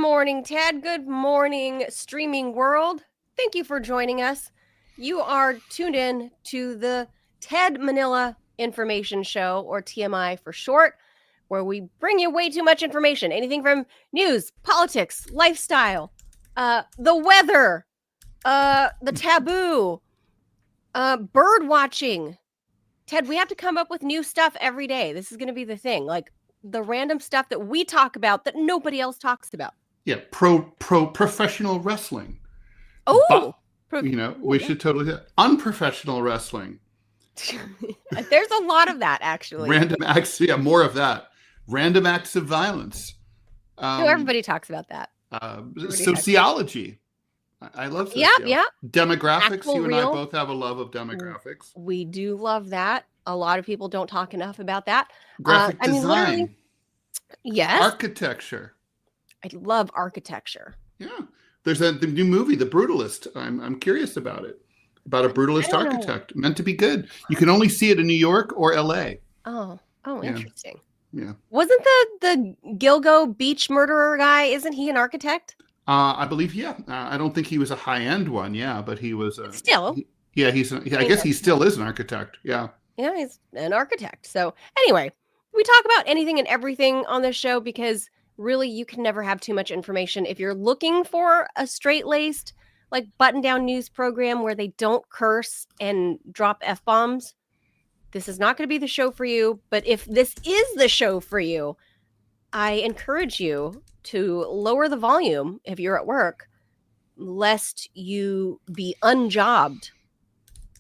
morning, Ted. Good morning, streaming world. Thank you for joining us. You are tuned in to the Ted Manila Information Show, or TMI for short, where we bring you way too much information. Anything from news, politics, lifestyle, the weather, the taboo, bird watching. Ted, we have to come up with new stuff every day. This is going to be the thing. Like, the random stuff that we talk about that nobody else talks about. Yeah, professional wrestling. Oh, we should totally do unprofessional wrestling. There's a lot of that, actually. Random acts, more of that. Random acts of violence. Everybody talks about that. Sociology. I love sociology. Yeah. Demographics. Actual you and real. I both have a love of demographics. We do love that. A lot of people don't talk enough about that. Graphic design. Yes. Architecture. I love architecture. Yeah. There's the new movie, The Brutalist. I'm curious about it. About a brutalist architect. Meant to be good. You can only see it in New York or LA. Oh, yeah. Interesting. Yeah. Wasn't the Gilgo beach murderer guy, isn't he an architect? I believe, yeah. I don't think he was a high-end one, but he was still. I guess he still is an architect. Yeah. Yeah, he's an architect. So anyway, we talk about anything and everything on this show because really you can never have too much information. If you're looking for a straight-laced, like button-down news program where they don't curse and drop F-bombs, this is not going to be the show for you. But if this is the show for you, I encourage you to lower the volume if you're at work, lest you be unjobbed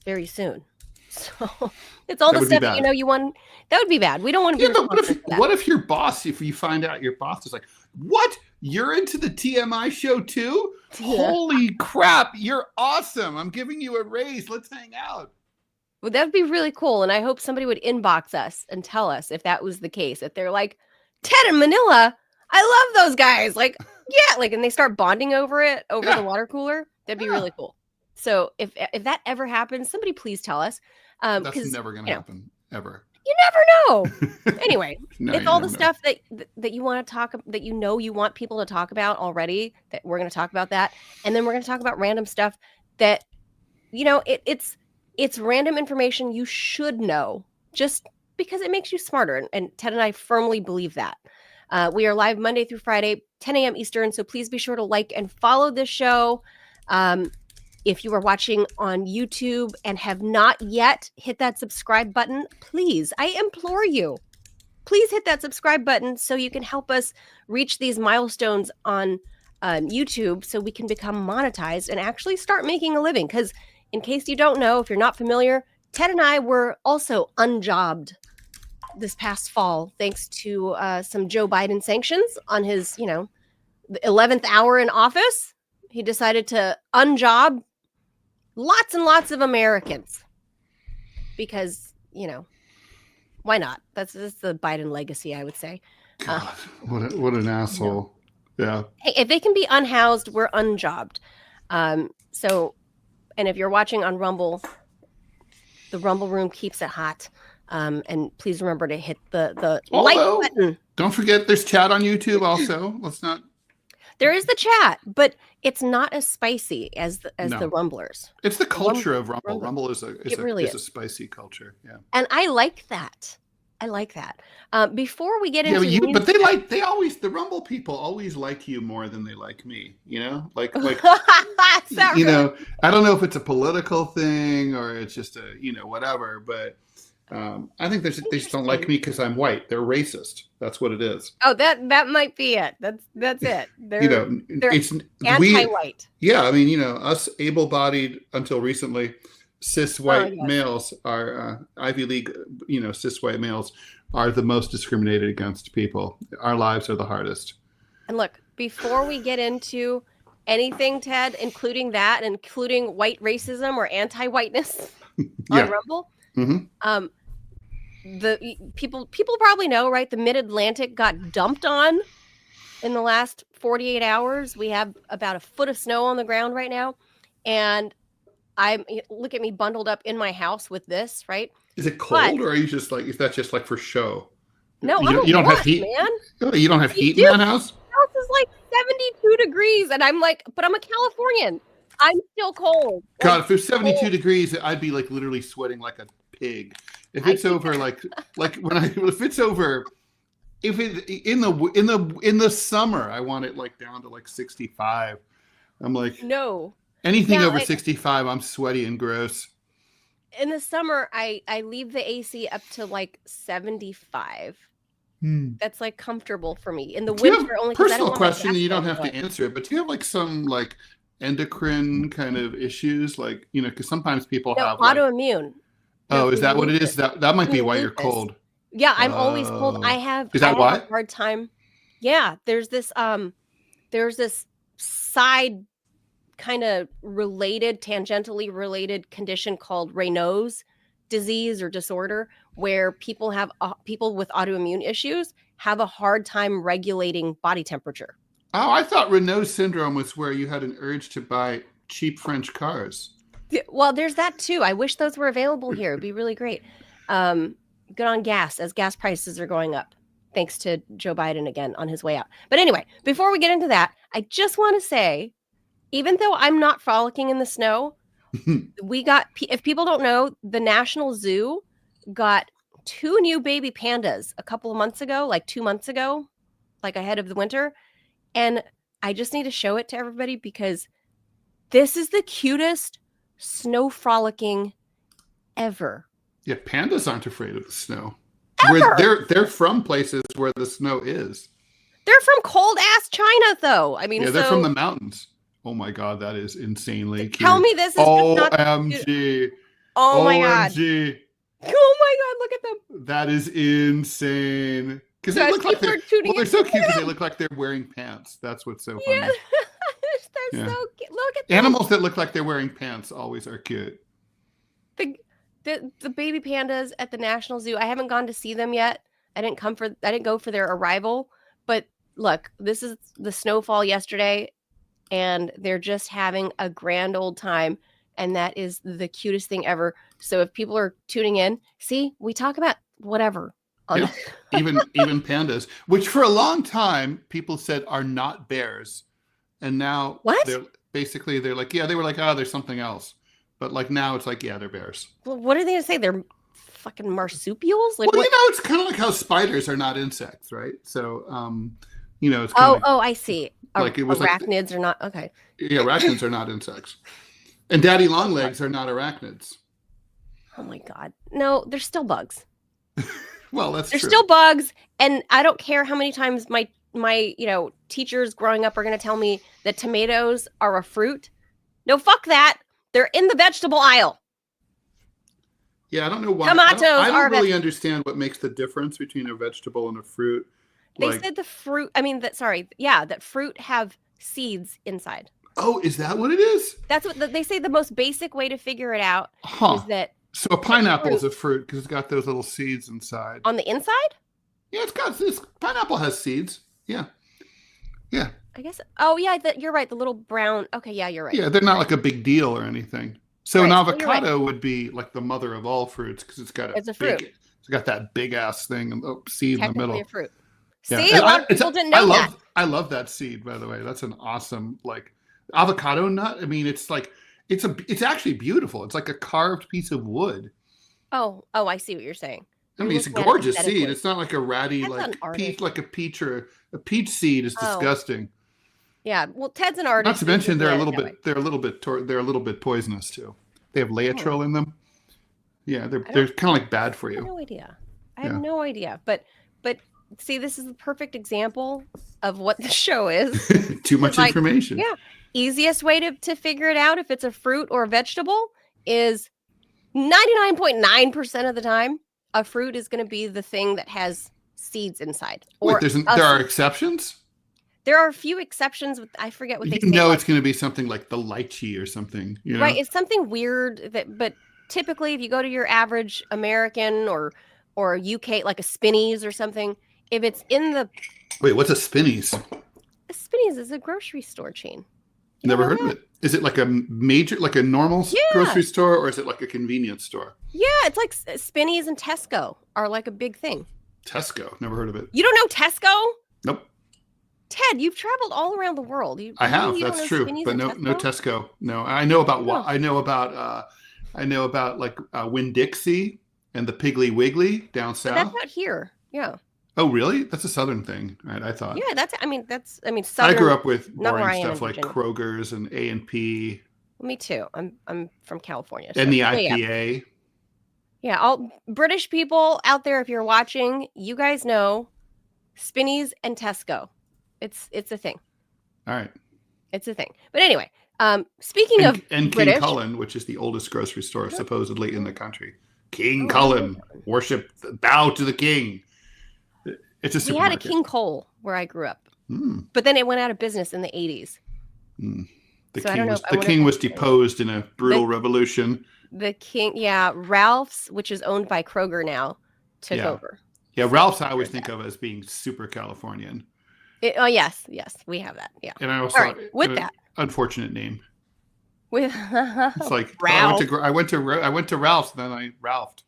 very soon. So it's all the stuff that you want. That would be bad. We don't want to be responsible for that. What if your boss, if you find out your boss is like, what? You're into the TMI show too? Yeah. Holy crap. You're awesome. I'm giving you a raise. Let's hang out. Well, that'd be really cool. And I hope somebody would inbox us and tell us if that was the case. If they're like, Ted and Manila, I love those guys. Like, yeah, and they start bonding over it, over the water cooler. That'd be really cool. So if that ever happens, somebody please tell us. That's never going to happen, ever. You never know. Anyway, it's all the stuff that you want to talk, that you want people to talk about already, that we're going to talk about that. And then we're going to talk about random stuff that, it's random information you should know just because it makes you smarter. And Ted and I firmly believe that. We are live Monday through Friday, 10 a.m. Eastern. So please be sure to like and follow this show. If you are watching on YouTube and have not yet hit that subscribe button, please, I implore you, please hit that subscribe button so you can help us reach these milestones on YouTube so we can become monetized and actually start making a living. Because in case you don't know, if you're not familiar, Ted and I were also unjobbed this past fall, thanks to some Joe Biden sanctions on his, the 11th hour in office. He decided to unjob lots and lots of Americans because, why not? That's the Biden legacy, I would say. God, what an asshole. Yeah. Hey, if they can be unhoused, we're unjobbed. And if you're watching on Rumble, the Rumble room keeps it hot. And please remember to hit the like button. Don't forget there's chat on YouTube also. Let's not. There is the chat, but it's not as spicy as the Rumblers. It's the culture of Rumble. Rumble is a spicy culture. Yeah. And I like that. Before we get into the Rumble people always like you more than they like me, like really? I don't know if it's a political thing or it's just whatever, but I think they just don't like me because I'm white. They're racist. That's what it is. Oh, that might be it. That's it. They're it's anti-white. Us able-bodied until recently, cis white males are Ivy League. Cis white males are the most discriminated against people. Our lives are the hardest. And look, before we get into anything, Ted, including white racism or anti-whiteness on Rumble. Mm-hmm. The people probably know, right? The Mid-Atlantic got dumped on in the last 48 hours. We have about a foot of snow on the ground right now, and look at me bundled up in my house with this, right? Is it cold, or are you just like? Is that just like for show? No, you don't have heat, man. You don't have heat in that house. house is like 72 degrees. And I'm like, but I'm a Californian. I'm still cold. God, if it's 72 degrees, I'd be like literally sweating like a pig. If it's over if it in the summer, I want it like down to like 65. I'm like, no. Anything over 65, I'm sweaty and gross. In the summer, I leave the AC up to like 75. That's like comfortable for me. In the winter, only personal question, you don't have to answer it, but do you have like some like endocrine kind of issues, like, you know, because sometimes people have autoimmune. Oh, is that what it is? That might be why you're cold. Yeah, I'm always cold. I have a hard time. Yeah, there's this side kind of tangentially related condition called Raynaud's disease or disorder, where people with autoimmune issues have a hard time regulating body temperature. Oh, I thought Raynaud's syndrome was where you had an urge to buy cheap French cars. Well, there's that too. I wish those were available here. It'd be really great. Good on gas, as gas prices are going up, thanks to Joe Biden again on his way out. But anyway, before we get into that, I just want to say, even though I'm not frolicking in the snow, if people don't know, the National Zoo got 2 new baby pandas a couple of months ago, like 2 months ago, like ahead of the winter. And I just need to show it to everybody because this is the cutest snow frolicking ever. Yeah, pandas aren't afraid of the snow. They're from places where the snow is. They're from cold ass China, though. I mean, they're from the mountains. Oh my God, that is insanely cute. Tell me this is OMG. Oh my God. OMG. Oh my God, look at them. That is insane. Because they look like they're so cute because they look like they're wearing pants. That's what's so funny. Yeah. They're so cute. Look at them. Animals that look like they're wearing pants always are cute. The baby pandas at the National Zoo. I haven't gone to see them yet. I didn't go for their arrival. But look, this is the snowfall yesterday, and they're just having a grand old time. And that is the cutest thing ever. So if people are tuning in, see, we talk about whatever. Even pandas, which for a long time people said are not bears. And now they're like, yeah, they were like, oh, there's something else. But like now it's like, yeah, they're bears. Well, what are they going to say? They're fucking marsupials? Like, well, you know, it's kind of like how spiders are not insects, right? So, you know, it's kind of I see. Like it was arachnids are not, okay. Yeah, arachnids are not insects. And daddy long legs are not arachnids. Oh my God. No, they're still bugs. Well, that's true. They're still bugs. And I don't care how many times my teachers growing up are going to tell me that tomatoes are a fruit. No, fuck that. They're in the vegetable aisle. Yeah, I don't know why. Tomatoes I don't really understand what makes the difference between a vegetable and a fruit. They said the fruit, that fruit have seeds inside. Oh, is that what it is? That's what they say. The most basic way to figure it out is that. So a pineapple is a fruit because it's got those little seeds inside. On the inside? Yeah, it's got this. Pineapple has seeds. Yeah. Yeah. I guess. Oh, yeah, you're right. The little brown. Okay, yeah, you're right. Yeah, they're not like a big deal or anything. So an avocado would be like the mother of all fruits because it's got it's got that big ass thing and the seed in the middle. A fruit. Yeah. See, a lot of people didn't know that. I love that seed, by the way. That's an awesome avocado nut. I mean, it's like it's actually beautiful. It's like a carved piece of wood. Oh, I see what you're saying. I mean, it's a gorgeous seed. It's not like a ratty peach, like a peach or a peach seed is disgusting. Yeah, well, Ted's an artist. Not to mention they're a little bit poisonous too. They have laetrile in them. Yeah, they're kind of like bad for you. I have no idea. But see, this is the perfect example of what the show is. Too much information. Yeah. Easiest way to figure it out if it's a fruit or a vegetable is 99.9% of the time a fruit is going to be the thing that has seeds inside. Wait, there are exceptions? There are a few exceptions. I forget what they say. It's going to be something like the lychee or something. You know? Right. It's something weird but typically if you go to your average American or UK, like a Spinneys or something, if it's in the... Wait, what's a Spinneys? A Spinneys is a grocery store chain. Never heard of it. Is it like a major, like a normal grocery store, or is it like a convenience store? Yeah, it's like Spinneys and Tesco are like a big thing. Tesco, never heard of it. You don't know Tesco? Nope. Ted, you've traveled all around the world. I have. That's true. But no Tesco. No, I know about what I know about like Winn-Dixie and the Piggly Wiggly down south. But that's out here. Yeah. Oh, really? That's a southern thing, right? I thought. Yeah, southern. I grew up with boring stuff like Kroger's and A&P. Me too. I'm from California. And the IPA. Yeah, all British people out there, if you're watching, you guys know Spinneys and Tesco. It's a thing. All right. It's a thing. But anyway, speaking of British, King Cullen, which is the oldest grocery store supposedly in the country. King Cullen, worship, bow to the king. It's a supermarket. We had a King Cole where I grew up, but then it went out of business in the 80s. The king was deposed in a brutal revolution. The king, Ralph's, which is owned by Kroger now, took over. Yeah, Ralph's I always think of as being super Californian. Yes, we have that. Yeah, and I also that unfortunate name. It's like Ralph. I went to Ralph's, and then I Ralphed.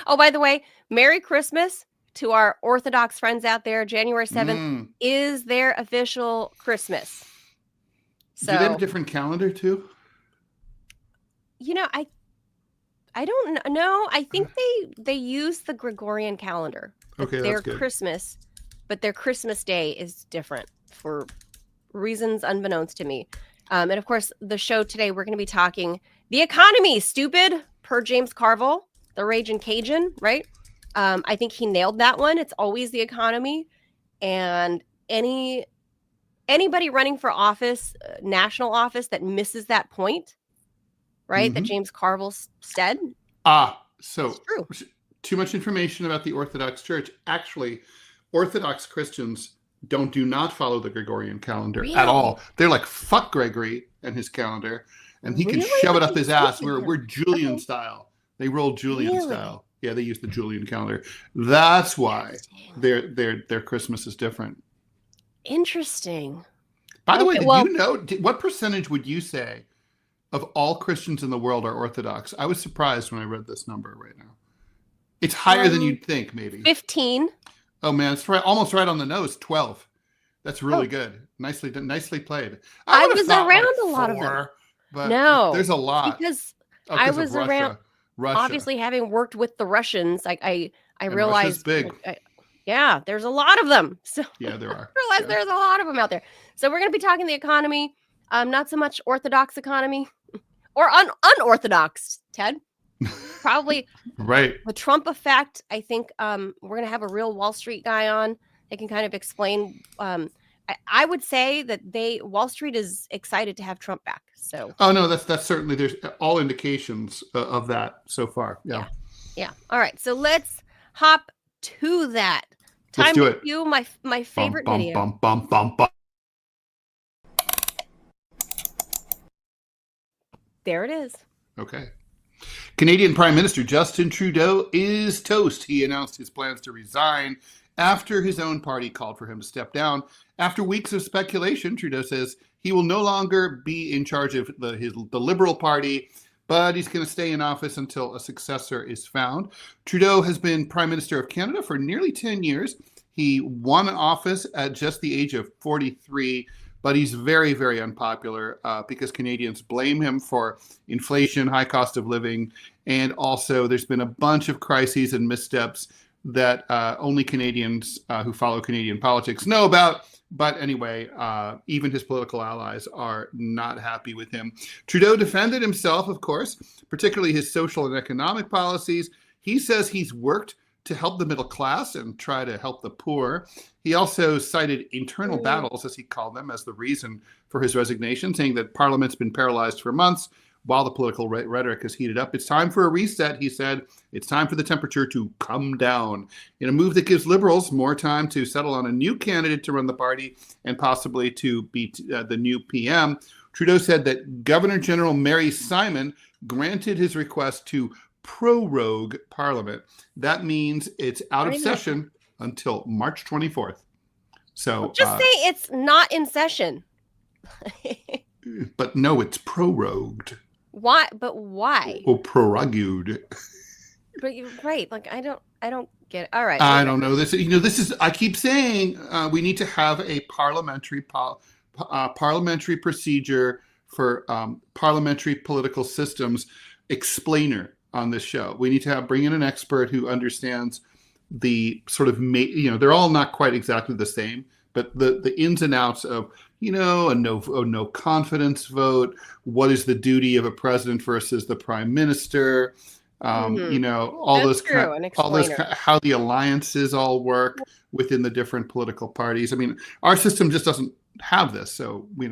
Oh, by the way, Merry Christmas to our Orthodox friends out there. January 7th is their official Christmas. So, do they have a different calendar too? I don't know. I think they use the Gregorian calendar. Okay, their that's good. Christmas, but their Christmas day is different for reasons unbeknownst to me. And of course, the show today, we're going to be talking the economy, stupid, per James Carville, the Raging Cajun, right? I think he nailed that one. It's always the economy. And anybody running for office, national office, that misses that point, right? That James Carville said. So too much information about the Orthodox Church. Actually, Orthodox Christians do not follow the Gregorian calendar at all. They're like, fuck Gregory and his calendar, and he can shove it up his ass. We're Julian style. They roll Julian style. Yeah, they use the Julian calendar. That's why their Christmas is different. Interesting. By the way, you know what percentage would you say of all Christians in the world are Orthodox? I was surprised when I read this number right now. It's higher than you'd think, maybe. 15. Oh man, it's almost right on the nose. 12. That's really good. Nicely played. I was around a lot of them. But no, there's a lot because I was around. Russia. Obviously, having worked with the Russians, I realized big. There's a lot of them. So yeah, there are. I realize there's a lot of them out there. So we're going to be talking the economy, not so much Orthodox economy or unorthodox, Ted. Probably right. The Trump effect. I think we're going to have a real Wall Street guy on that can kind of explain. I would say that Wall Street is excited to have Trump back. So no, that's certainly, there's all indications of that so far. Yeah. All right, so let's hop to that. Time to cue my favorite video. There it is. Okay. Canadian Prime Minister Justin Trudeau is toast. He announced his plans to resign after his own party called for him to step down. After weeks of speculation, Trudeau says he will no longer be in charge of the Liberal Party, but he's going to stay in office until a successor is found. Trudeau has been Prime Minister of Canada for nearly 10 years. He won office at just the age of 43, but he's very, very unpopular because Canadians blame him for inflation, high cost of living, and also there's been a bunch of crises and missteps that only Canadians who follow Canadian politics know about. But anyway, even his political allies are not happy with him. Trudeau defended himself, of course, particularly his social and economic policies. He says he's worked to help the middle class and try to help the poor. He also cited internal battles, as he called them, as the reason for his resignation, saying that Parliament's been paralyzed for months while the political rhetoric has heated up. It's time for a reset, he said. It's time for the temperature to come down. In a move that gives Liberals more time to settle on a new candidate to run the party and possibly to be the new PM, Trudeau said that Governor General Mary Simon granted his request to prorogue Parliament. That means it's out of session until March 24th. So just say it's not in session. But no, it's prorogued. Why? But why? Or prorogued. But you're right. Like I don't get it. All right. I don't know this. This is. I keep saying we need to have a parliamentary procedure for parliamentary political systems explainer on this show. We need to bring in an expert who understands the sort of they're all not quite exactly the same, but the ins and outs of a no confidence vote. What is the duty of a president versus the prime minister? All those how the alliances all work within the different political parties. I mean, our system just doesn't have this, so we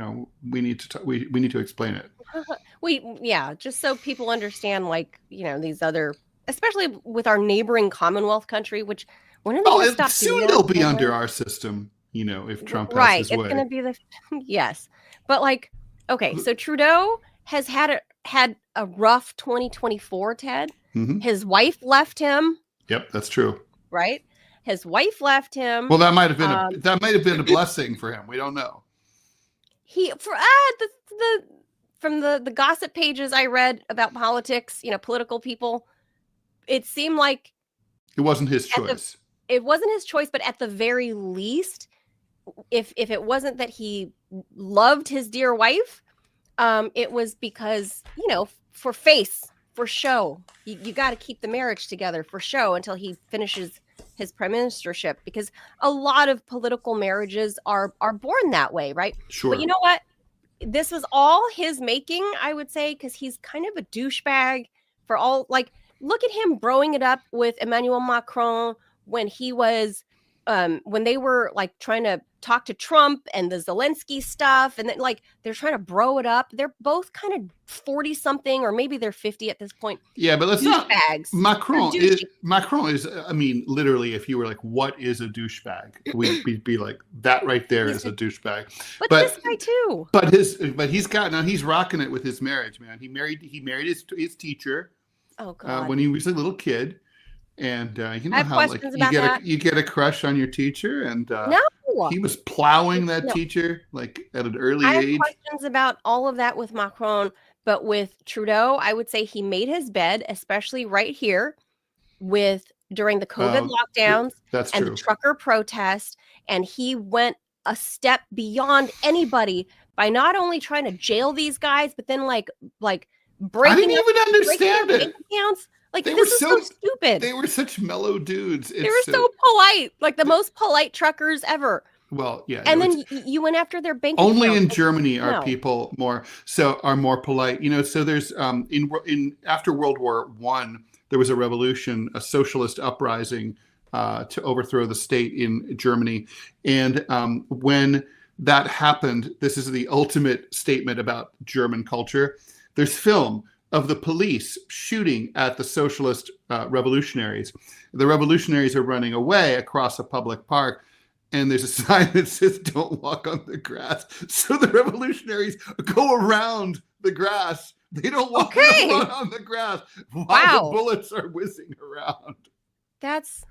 need to explain it. Just so people understand, these other, especially with our neighboring Commonwealth country, which when are they going to stop? Soon they'll be under our system, if Trump has his way. It's going to be yes, but okay, so Trudeau has had a rough 2024, Ted. Mm-hmm. His wife left him. Yep, that's true. Right? His wife left him. Well, that might have been a blessing for him. We don't know. From the gossip pages I read about politics, political people, it seemed like it wasn't his choice. It wasn't his choice, but at the very least, if it wasn't that he loved his dear wife, it was because, for show. You got to keep the marriage together for show until he finishes his prime ministership, because a lot of political marriages are born that way, right? Sure. But you know what? This was all his making, I would say, because he's kind of a douchebag for all, look at him broing it up with Emmanuel Macron when he was, when they were trying to talk to Trump and the Zelensky stuff, and then they're trying to bro it up. They're both kind of 40 something, or maybe they're 50 at this point. Yeah, but let's not. Macron is. I mean, literally, if you were what is a douchebag, we'd be like, that right there is a douchebag. But this guy too. But he's rocking it with his marriage, man. He married his teacher. Oh God. When he was a little kid. And I have questions about that. You get a crush on your teacher, and no. He was plowing that teacher at an early age. I have questions about all of that with Macron, but with Trudeau, I would say he made his bed, especially right here during the COVID lockdowns and the trucker protest, and he went a step beyond anybody by not only trying to jail these guys, but then breaking. I didn't even understand it. Accounts. This is so stupid. They were such mellow dudes. They were so polite, the most polite truckers ever. Well, yeah. And then you went after their bank only account. In Germany are people more polite. So there's after World War I, there was a revolution, a socialist uprising to overthrow the state in Germany. And when that happened, this is the ultimate statement about German culture. There's film of the police shooting at the socialist revolutionaries. The revolutionaries are running away across a public park, and there's a sign that says, "Don't walk on the grass." So the revolutionaries go around the grass. They don't walk on the grass while the bullets are whizzing around. That's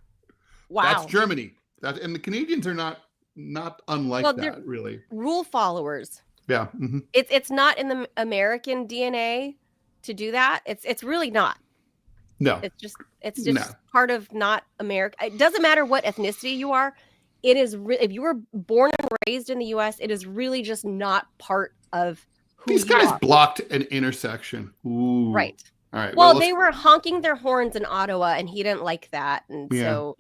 Germany. And the Canadians are not unlike that, really. Rule followers. Yeah. Mm-hmm. It's not in the American DNA to do that. It's really not. No. It's just part of not America. It doesn't matter what ethnicity you are. It is if you were born and raised in the US, it is really just not part of who these guys blocked an intersection. Ooh. Right. All right. Well, they were honking their horns in Ottawa, and he didn't like that, and so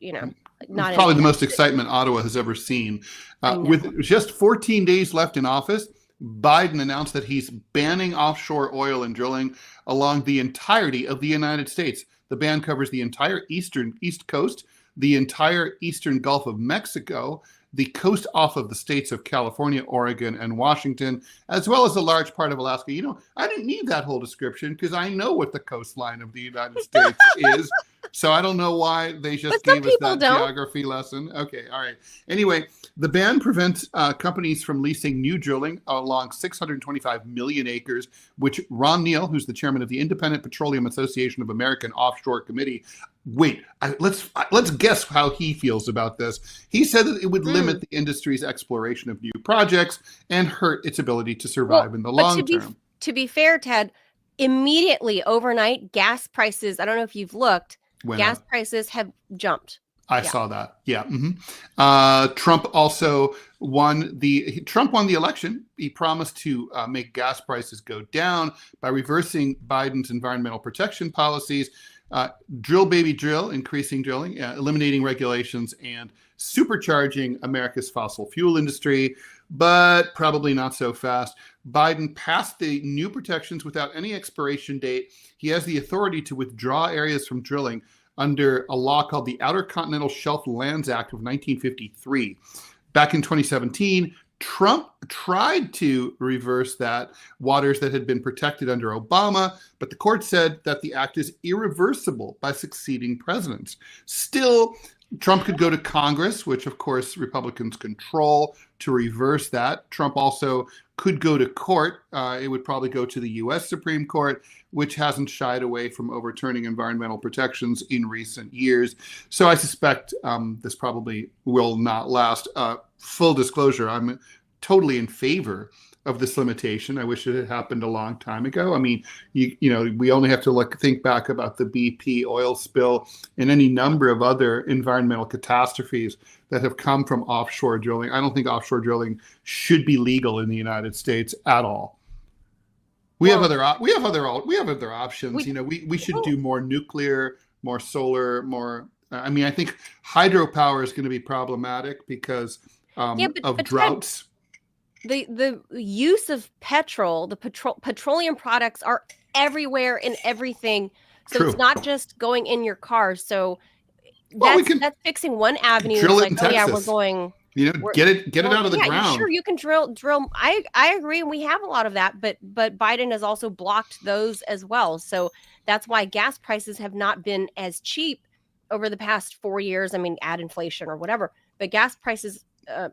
not probably the most excitement Ottawa has ever seen. With just 14 days left in office, Biden announced that he's banning offshore oil and drilling along the entirety of the United States. The ban covers the entire East Coast, the entire eastern Gulf of Mexico, the coast off of the states of California, Oregon, and Washington, as well as a large part of Alaska. I didn't need that whole description because I know what the coastline of the United States is. So I don't know why they just gave us that geography lesson. Okay, all right. Anyway, the ban prevents companies from leasing new drilling along 625 million acres, which Ron Neal, who's the chairman of the Independent Petroleum Association of American Offshore Committee, let's guess how he feels about this. He said that it would limit the industry's exploration of new projects and hurt its ability to survive in the long term. To be fair, Ted, immediately overnight, gas prices, I don't know if you've looked, gas prices have jumped. I saw that. Yeah. Trump also won the election. He promised to make gas prices go down by reversing Biden's environmental protection policies, drill baby drill, increasing drilling, eliminating regulations, and supercharging America's fossil fuel industry, but probably not so fast. Biden passed the new protections without any expiration date. He has the authority to withdraw areas from drilling under a law called the Outer Continental Shelf Lands Act of 1953. Back in 2017, Trump tried to reverse that, waters that had been protected under Obama, but the court said that the act is irreversible by succeeding presidents. Still, Trump could go to Congress, which of course Republicans control, to reverse that. Trump also could go to court. It would probably go to the U.S. Supreme Court, which hasn't shied away from overturning environmental protections in recent years. So I suspect this probably will not last. Full disclosure, I'm totally in favor of this limitation. I wish it had happened a long time ago. I mean, you know, we only have to think back about the BP oil spill and any number of other environmental catastrophes that have come from offshore drilling. I don't think offshore drilling should be legal in the United States at all. We have other options. We should do more nuclear, more solar, more. I mean, I think hydropower is going to be problematic because of droughts. The use of petroleum products are everywhere in everything. So True. It's not just going in your car. So that's fixing one avenue. Drill it like, in Texas. Yeah, we're going. Get it out of the ground. Sure, you can drill. I agree. We have a lot of that, but Biden has also blocked those as well. So that's why gas prices have not been as cheap over the past 4 years. I mean, add inflation or whatever, but gas prices,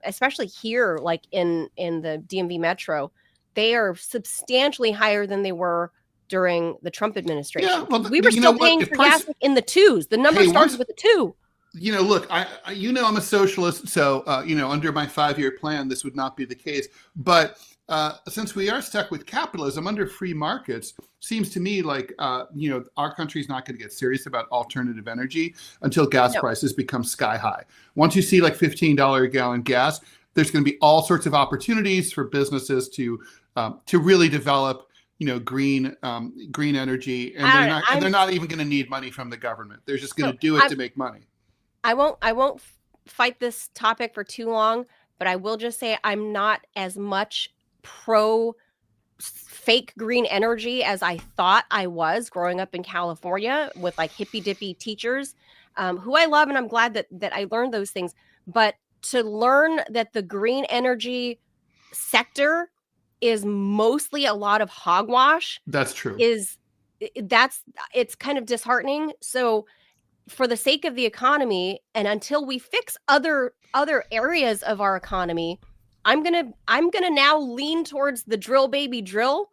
especially here, like in the DMV metro, they are substantially higher than they were during the Trump administration. Yeah, well, we were still paying for gas in the twos. The number starts with a 2. Look, I'm a socialist, so under my 5-year plan, this would not be the case. But since we are stuck with capitalism under free markets, seems to me like our country's not going to get serious about alternative energy until gas prices become sky high. Once you see like $15 a gallon gas, there's going to be all sorts of opportunities for businesses to really develop green energy, and they're not even going to need money from the government. They're just going to do it to make money. I won't fight this topic for too long, but I will just say I'm not as much pro fake green energy as I thought I was growing up in California with like hippy dippy teachers who I love, and I'm glad that I learned those things. But to learn that the green energy sector is mostly a lot of hogwash. That's true. It's kind of disheartening. So for the sake of the economy, and until we fix other areas of our economy, I'm gonna now lean towards the drill baby drill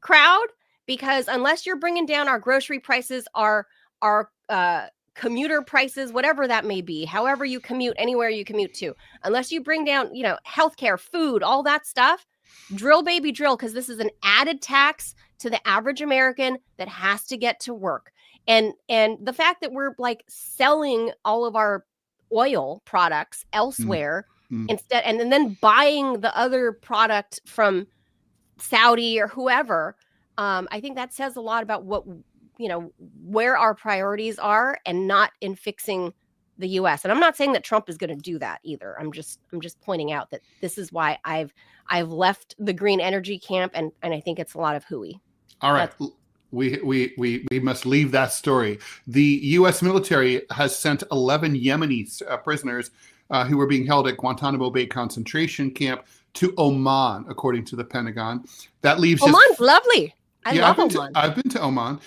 crowd, because unless you're bringing down our grocery prices, our commuter prices, whatever that may be, however you commute, anywhere you commute to, unless you bring down healthcare, food, all that stuff, drill baby drill, because this is an added tax to the average American that has to get to work. And the fact that we're like selling all of our oil products elsewhere instead, and then buying the other product from Saudi or whoever, I think that says a lot about what where our priorities are, and not in fixing the U.S. And I'm not saying that Trump is going to do that either. I'm just pointing out that this is why I've left the green energy camp, and I think it's a lot of hooey. All right. We must leave that story. The U.S. military has sent 11 Yemeni prisoners who were being held at Guantanamo Bay concentration camp to Oman, according to the Pentagon. That leaves Oman's lovely. I love Oman. I've been to Oman,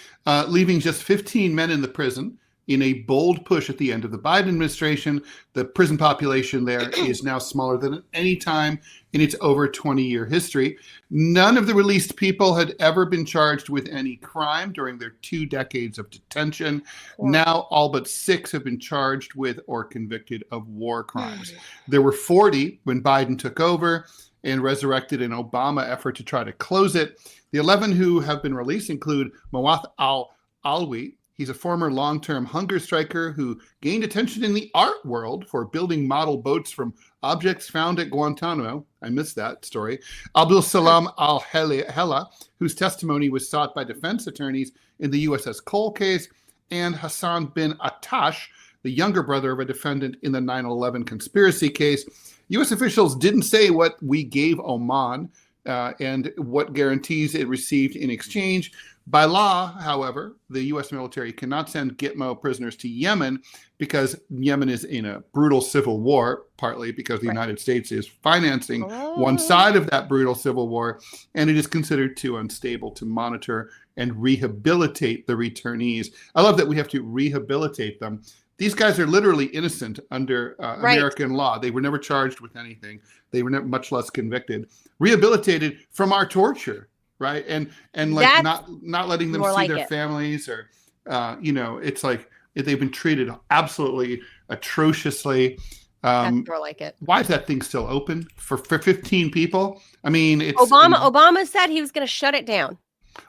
leaving just 15 men in the prison. In a bold push at the end of the Biden administration, the prison population there is now smaller than at any time in its over 20-year history. None of the released people had ever been charged with any crime during their 2 decades of detention. Wow. Now, all but 6 have been charged with or convicted of war crimes. There were 40 when Biden took over and resurrected an Obama effort to try to close it. The 11 who have been released include Mawaf al-Alwi, He's a former long-term hunger striker who gained attention in the art world for building model boats from objects found at Guantanamo. I missed that story. Abdul Salam al-Hela, whose testimony was sought by defense attorneys in the USS Cole case, and Hassan bin Attash, the younger brother of a defendant in the 9/11 conspiracy case. U.S. officials didn't say what we gave Oman and what guarantees it received in exchange. By law, however, the U.S. military cannot send Gitmo prisoners to Yemen because Yemen is in a brutal civil war, partly because the United States is financing one side of that brutal civil war, and it is considered too unstable to monitor and rehabilitate the returnees. I love that we have to rehabilitate them. These guys are literally innocent under American law. They were never charged with anything. They were much less convicted. Rehabilitated from our torture. Right. And like not letting them see their families or, it's like they've been treated absolutely atrociously. That's more like it. Why is that thing still open for 15 people? I mean, it's Obama said he was going to shut it down.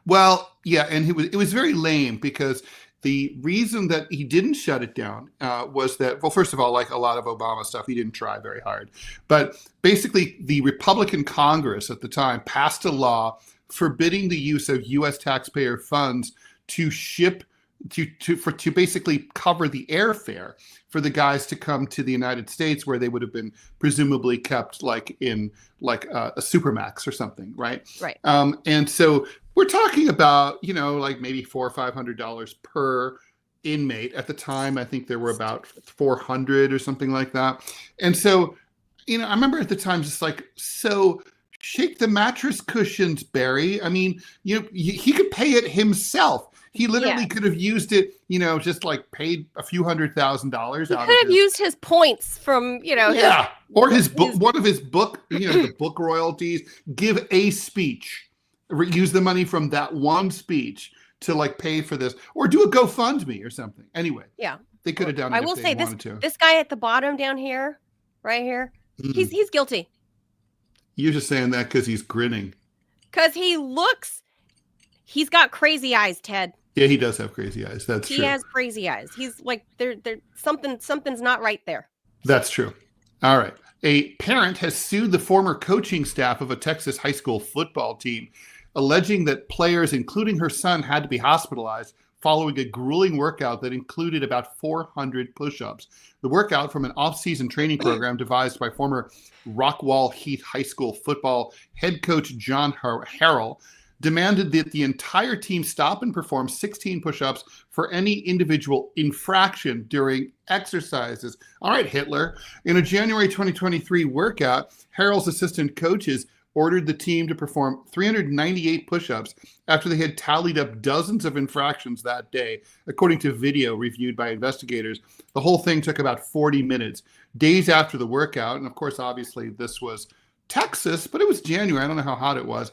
Well, yeah. And it was very lame because the reason that he didn't shut it down was that, well, first of all, like a lot of Obama stuff, he didn't try very hard. But basically, the Republican Congress at the time passed a law forbidding the use of U.S. taxpayer funds to ship to basically cover the airfare for the guys to come to the United States, where they would have been presumably kept like in a Supermax or something, right? Right. And so we're talking about like maybe $400 or $500 per inmate. At the time, I think there were about 400 or something like that. And so, I remember at the time just like so. Shake the mattress cushions, Barry. I mean, he could pay it himself. He literally could have used it, just like paid a few $100,000 out. He could have used his points from, or his book, one of his book, the book royalties. Give a speech, use the money from that one speech to like pay for this, or do a GoFundMe or something. Anyway, they could have done it. I will say this guy at the bottom down here, right here, he's guilty. You're just saying that because he's grinning. Because he's got crazy eyes, Ted. Yeah, he does have crazy eyes. That's true. He has crazy eyes. He's like, something's not right there. That's true. All right. A parent has sued the former coaching staff of a Texas high school football team, alleging that players, including her son, had to be hospitalized following a grueling workout that included about 400 push-ups. The workout from an off-season training program devised by former Rockwall Heath High School football head coach John Harrell demanded that the entire team stop and perform 16 push-ups for any individual infraction during exercises. All right, Hitler. In a January 2023 workout, Harrell's assistant coaches ordered the team to perform 398 push-ups after they had tallied up dozens of infractions that day, according to video reviewed by investigators. The whole thing took about 40 minutes. Days after the workout, and of course, obviously, this was Texas, but it was January. I don't know how hot it was.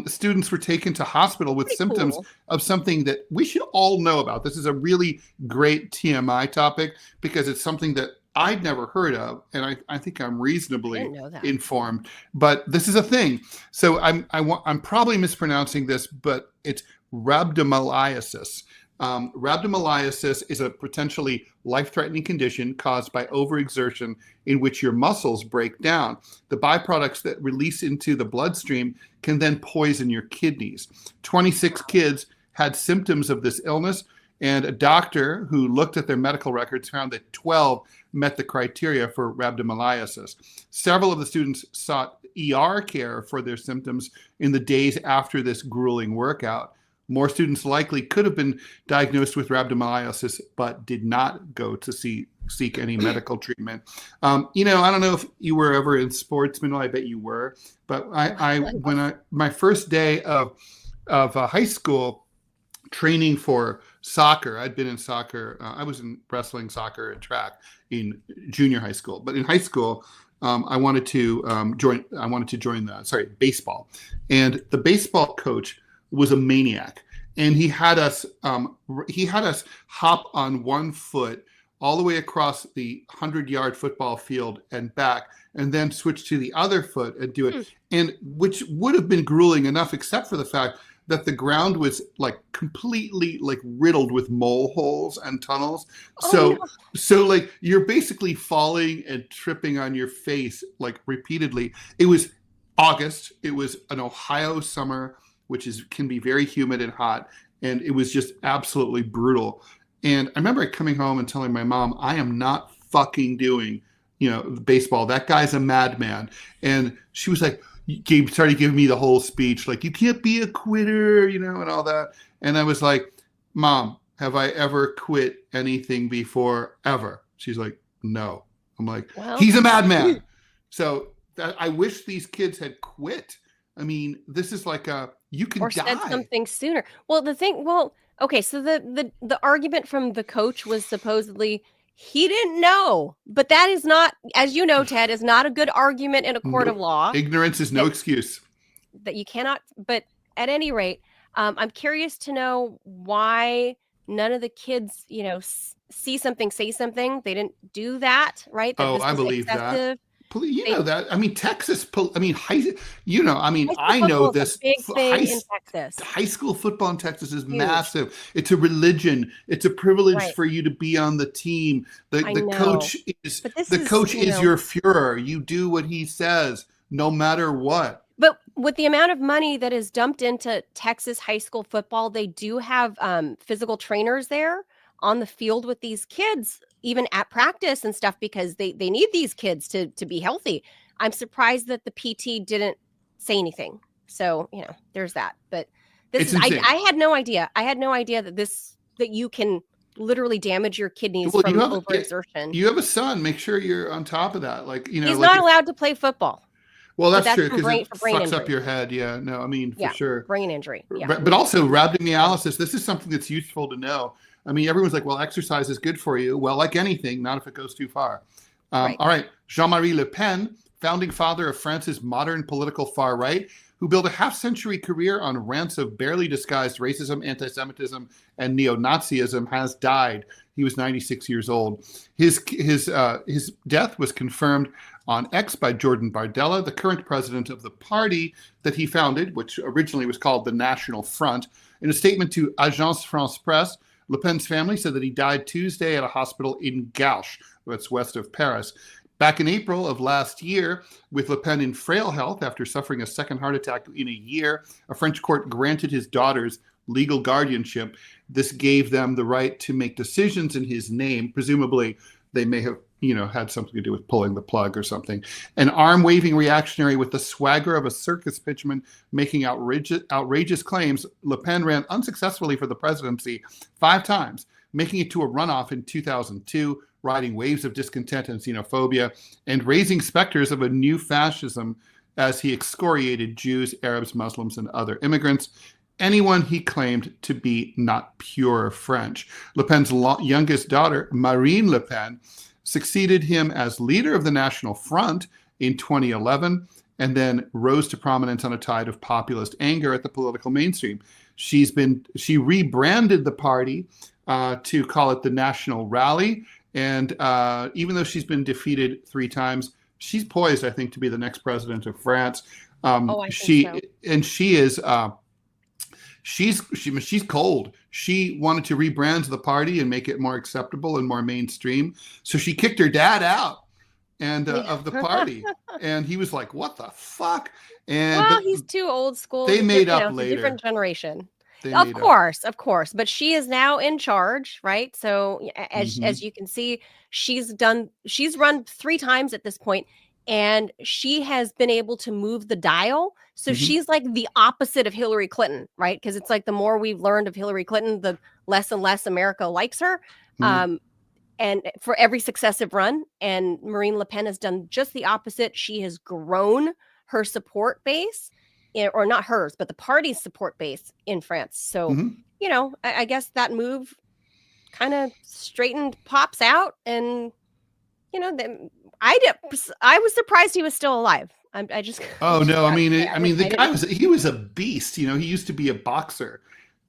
Students were taken to hospital with symptoms of something that we should all know about. This is a really great TMI topic because it's something that I'd never heard of, and I think I'm reasonably informed. But this is a thing. So I'm probably mispronouncing this, but it's rhabdomyolysis. Rhabdomyolysis is a potentially life-threatening condition caused by overexertion in which your muscles break down. The byproducts that release into the bloodstream can then poison your kidneys. 26 kids had symptoms of this illness, and a doctor who looked at their medical records found that 12 met the criteria for rhabdomyolysis. Several of the students sought ER care for their symptoms in the days after this grueling workout. More students likely could have been diagnosed with rhabdomyolysis, but did not go to seek any medical treatment. I don't know if you were ever in sports, Manila. I bet you were. But my first day of high school training for soccer, I'd been in soccer. I was in wrestling, soccer, and track in junior high school. But in high school, I wanted to join baseball, and the baseball coach was a maniac, and he had us hop on one foot all the way across the 100-yard football field and back, and then switch to the other foot and do it, and which would have been grueling enough, except for the fact that the ground was like completely like riddled with mole holes and tunnels. So, no. so like you're basically falling and tripping on your face like repeatedly. It was August. It was an Ohio summer, which can be very humid and hot. And it was just absolutely brutal. And I remember coming home and telling my mom, I am not fucking doing, baseball. That guy's a madman. And she was like, started giving me the whole speech, like, you can't be a quitter, and all that. And I was like, Mom, have I ever quit anything before, ever? She's like, no. I'm like, well, he's a madman. So I wish these kids had quit. I mean, this is like you can or die. said something sooner. Well, okay, so the argument from the coach was supposedly he didn't know, but that is not, as you know, Ted, is not a good argument in a court of law. Ignorance is no excuse. That you cannot. But at any rate, I'm curious to know why none of the kids, see something, say something. They didn't do that, right? That I believe excessive. That. That. I mean, Texas. I mean, I know this. Big thing in Texas. High school football in Texas is massive. It's a religion. It's a privilege for you to be on the team. The coach is your Führer. You do what he says, no matter what. But with the amount of money that is dumped into Texas high school football, they do have physical trainers there on the field with these kids, even at practice and stuff, because they need these kids to be healthy. I'm surprised that the PT didn't say anything. So, there's that. But this I had no idea. I had no idea that you can literally damage your kidneys from overexertion. You have a son. Make sure you're on top of that. He's not allowed to play football. Well, that's true, because it fucks injury. Up your head. Yeah, no, I mean, for sure. Brain injury. Yeah. But also rhabdomyolysis, this is something that's useful to know. I mean, everyone's like, well, exercise is good for you. Well, like anything, not if it goes too far. All right. Jean-Marie Le Pen, founding father of France's modern political far right, who built a half-century career on rants of barely disguised racism, anti-Semitism, and neo-Nazism, has died. He was 96 years old. His death was confirmed on X by Jordan Bardella, the current president of the party that he founded, which originally was called the National Front. In a statement to Agence France-Presse, Le Pen's family said that he died Tuesday at a hospital in Gauche, that's west of Paris. Back in April of last year, with Le Pen in frail health after suffering a second heart attack in a year, a French court granted his daughters legal guardianship. This gave them the right to make decisions in his name. Presumably, they may have had something to do with pulling the plug or something. An arm-waving reactionary with the swagger of a circus pitchman making outrageous claims, Le Pen ran unsuccessfully for the presidency 5 times, making it to a runoff in 2002, riding waves of discontent and xenophobia, and raising specters of a new fascism as he excoriated Jews, Arabs, Muslims, and other immigrants, anyone he claimed to be not pure French. Le Pen's youngest daughter, Marine Le Pen, succeeded him as leader of the National Front in 2011, and then rose to prominence on a tide of populist anger at the political mainstream. She rebranded the party to call it the National Rally, and even though she's been defeated 3 times, she's poised, I think, to be the next president of France. I think so. And she is. She's cold. She wanted to rebrand the party and make it more acceptable and more mainstream. So she kicked her dad out of the party, and he was like, "What the fuck?" And he's too old school. They made up later. Different generation. Of course. But she is now in charge, right? So as you can see, she's run 3 times at this point, and she has been able to move the dial. So she's like the opposite of Hillary Clinton, right? Because it's like the more we've learned of Hillary Clinton, the less and less America likes her. And for every successive run, and Marine Le Pen has done just the opposite. She has grown her support base, or not hers, but the party's support base in France. So, I guess that move kind of straightened Pops out, and I was surprised he was still alive. I just. Oh no! I mean, the guy was a beast. He used to be a boxer,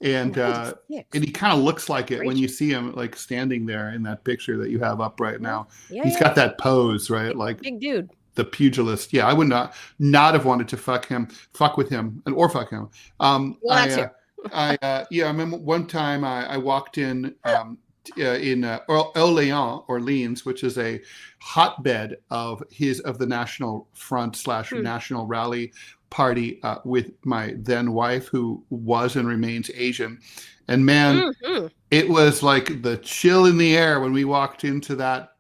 and he kind of looks like it when you see him standing there in that picture that you have up right now. Yeah, he's got that pose, right? Big dude. the pugilist. Yeah, I would not have wanted to fuck with him, or fuck him. Well, that's it. I remember one time I walked in Orleans, which is a hotbed of the National Front / National Rally Party, with my then wife, who was and remains Asian. And man, it was like the chill in the air when we walked into that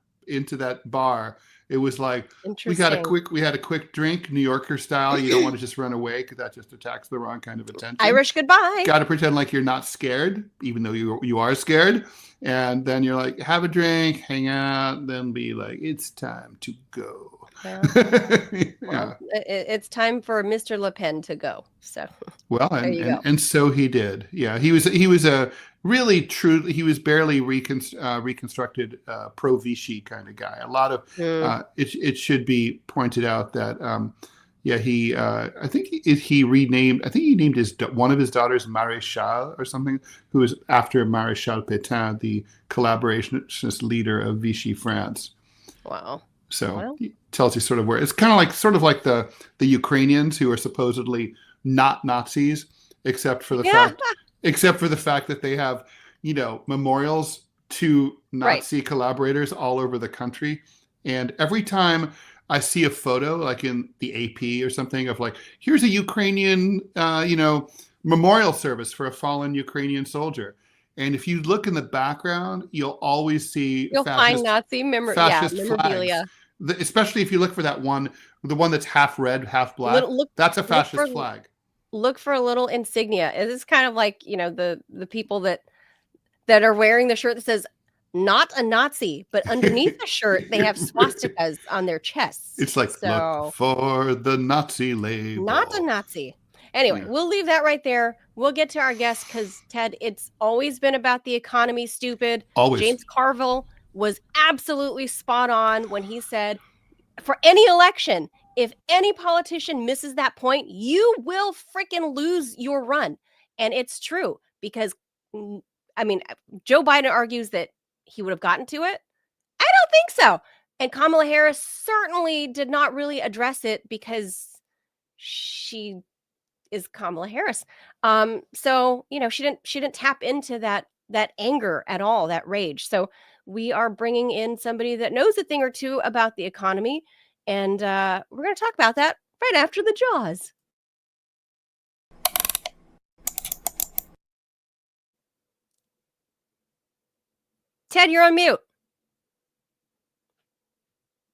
bar. It was like we had a quick drink, New Yorker style. You don't want to just run away, because that just attracts the wrong kind of attention. Irish goodbye. Got to pretend like you're not scared, even though you are scared. And then you're like, have a drink, hang out, then be like, it's time to go. Well, it's time for Mr. Le Pen to go. So and so he did. Yeah, he was a really true. He was barely reconstructed pro Vichy kind of guy. A lot of it should be pointed out that he I think he named one of his daughters Maréchal or something, who was after Maréchal Pétain, the collaborationist leader of Vichy France. Wow. So it tells you sort of where it's kind of like the Ukrainians, who are supposedly not Nazis, except for the fact that they have, memorials to Nazi collaborators all over the country. And every time I see a photo, like in the AP or something, of like, here's a Ukrainian, memorial service for a fallen Ukrainian soldier. And if you look in the background, you'll always see find Nazi memorabilia. Especially if you look for the one that's half red, half black. That's a fascist flag. Look for a little insignia. It is kind of like, the people that are wearing the shirt that says "not a Nazi," but underneath the shirt they have swastikas on their chests. It's like, look for the Nazi label. Not a Nazi. Anyway, we'll leave that right there. We'll get to our guest, because Ted, it's always been about the economy, stupid. Always. James Carville was absolutely spot on when he said, for any election, if any politician misses that point, you will freaking lose your run. And it's true, because, Joe Biden argues that he would have gotten to it. I don't think so. And Kamala Harris certainly did not really address it, because she is Kamala Harris. So, she didn't tap into that anger at all, that rage. So we are bringing in somebody that knows a thing or two about the economy. And we're going to talk about that right after the Jaws. Ted, you're on mute.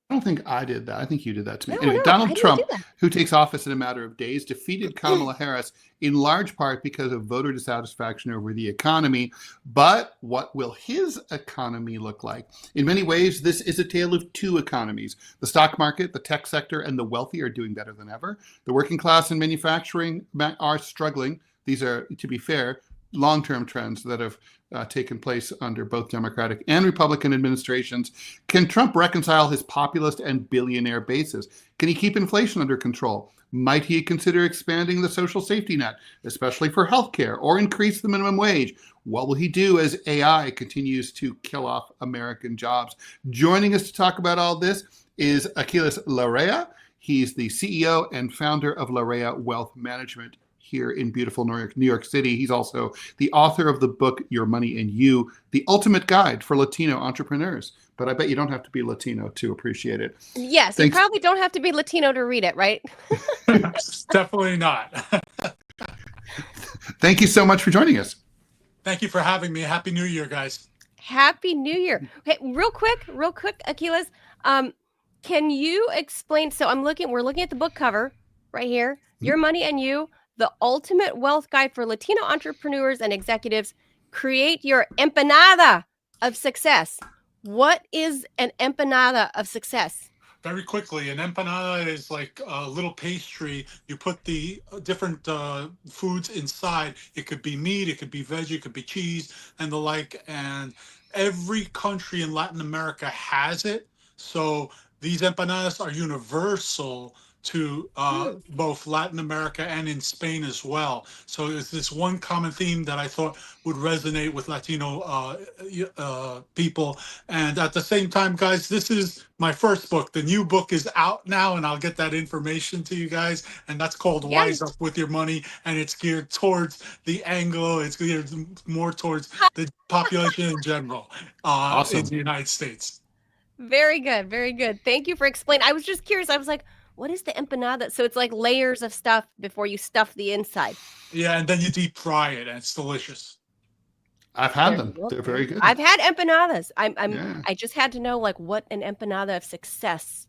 I don't think I did that. I think you did that to me. No, anyway, no, Donald Trump, who takes office in a matter of days, defeated Kamala Harris in large part because of voter dissatisfaction over the economy. But what will his economy look like? In many ways, this is a tale of two economies. The stock market, the tech sector, and the wealthy are doing better than ever. The working class and manufacturing are struggling. These are, to be fair, long-term trends that have taken place under both Democratic and Republican administrations. Can Trump reconcile his populist and billionaire bases? Can he keep inflation under control? Might he consider expanding the social safety net, especially for healthcare, or increase the minimum wage? What will he do as AI continues to kill off American jobs? Joining us to talk about all this is Aquiles Larrea. He's the CEO and founder of Larrea Wealth Management here in beautiful New York City. He's also the author of the book, Your Money and You, the ultimate guide for Latino entrepreneurs. But I bet you don't have to be Latino to appreciate it. Yes, Thanks. You probably don't have to be Latino to read it, right? Definitely not. Thank you so much for joining us. Thank you for having me. Happy New Year, guys. Happy New Year. Okay, real quick, Aquiles, can you explain? So we're looking at the book cover right here, Your Money and You, the ultimate wealth guide for Latino entrepreneurs and executives. Create your empanada of success. What is an empanada of success? Very quickly, an empanada is like a little pastry. You put the different foods inside. It could be meat, it could be veggie, it could be cheese, and the like. And every country in Latin America has it. So these empanadas are universal to both Latin America and in Spain as well. So it's this one common theme that I thought would resonate with Latino people. And at the same time, guys, this is my first book. The new book is out now, and I'll get that information to you guys. And that's called Wise Up With Your Money. And it's geared towards the Anglo, it's geared more towards the population in general Awesome. in the United States. Very good. Very good. Thank you for explaining. I was just curious. I was like, what is the empanada? So it's like layers of stuff before you stuff the inside. Yeah, and then you deep fry it, and it's delicious. I've had them. They're very good. I've had empanadas. I just had to know like what an empanada of success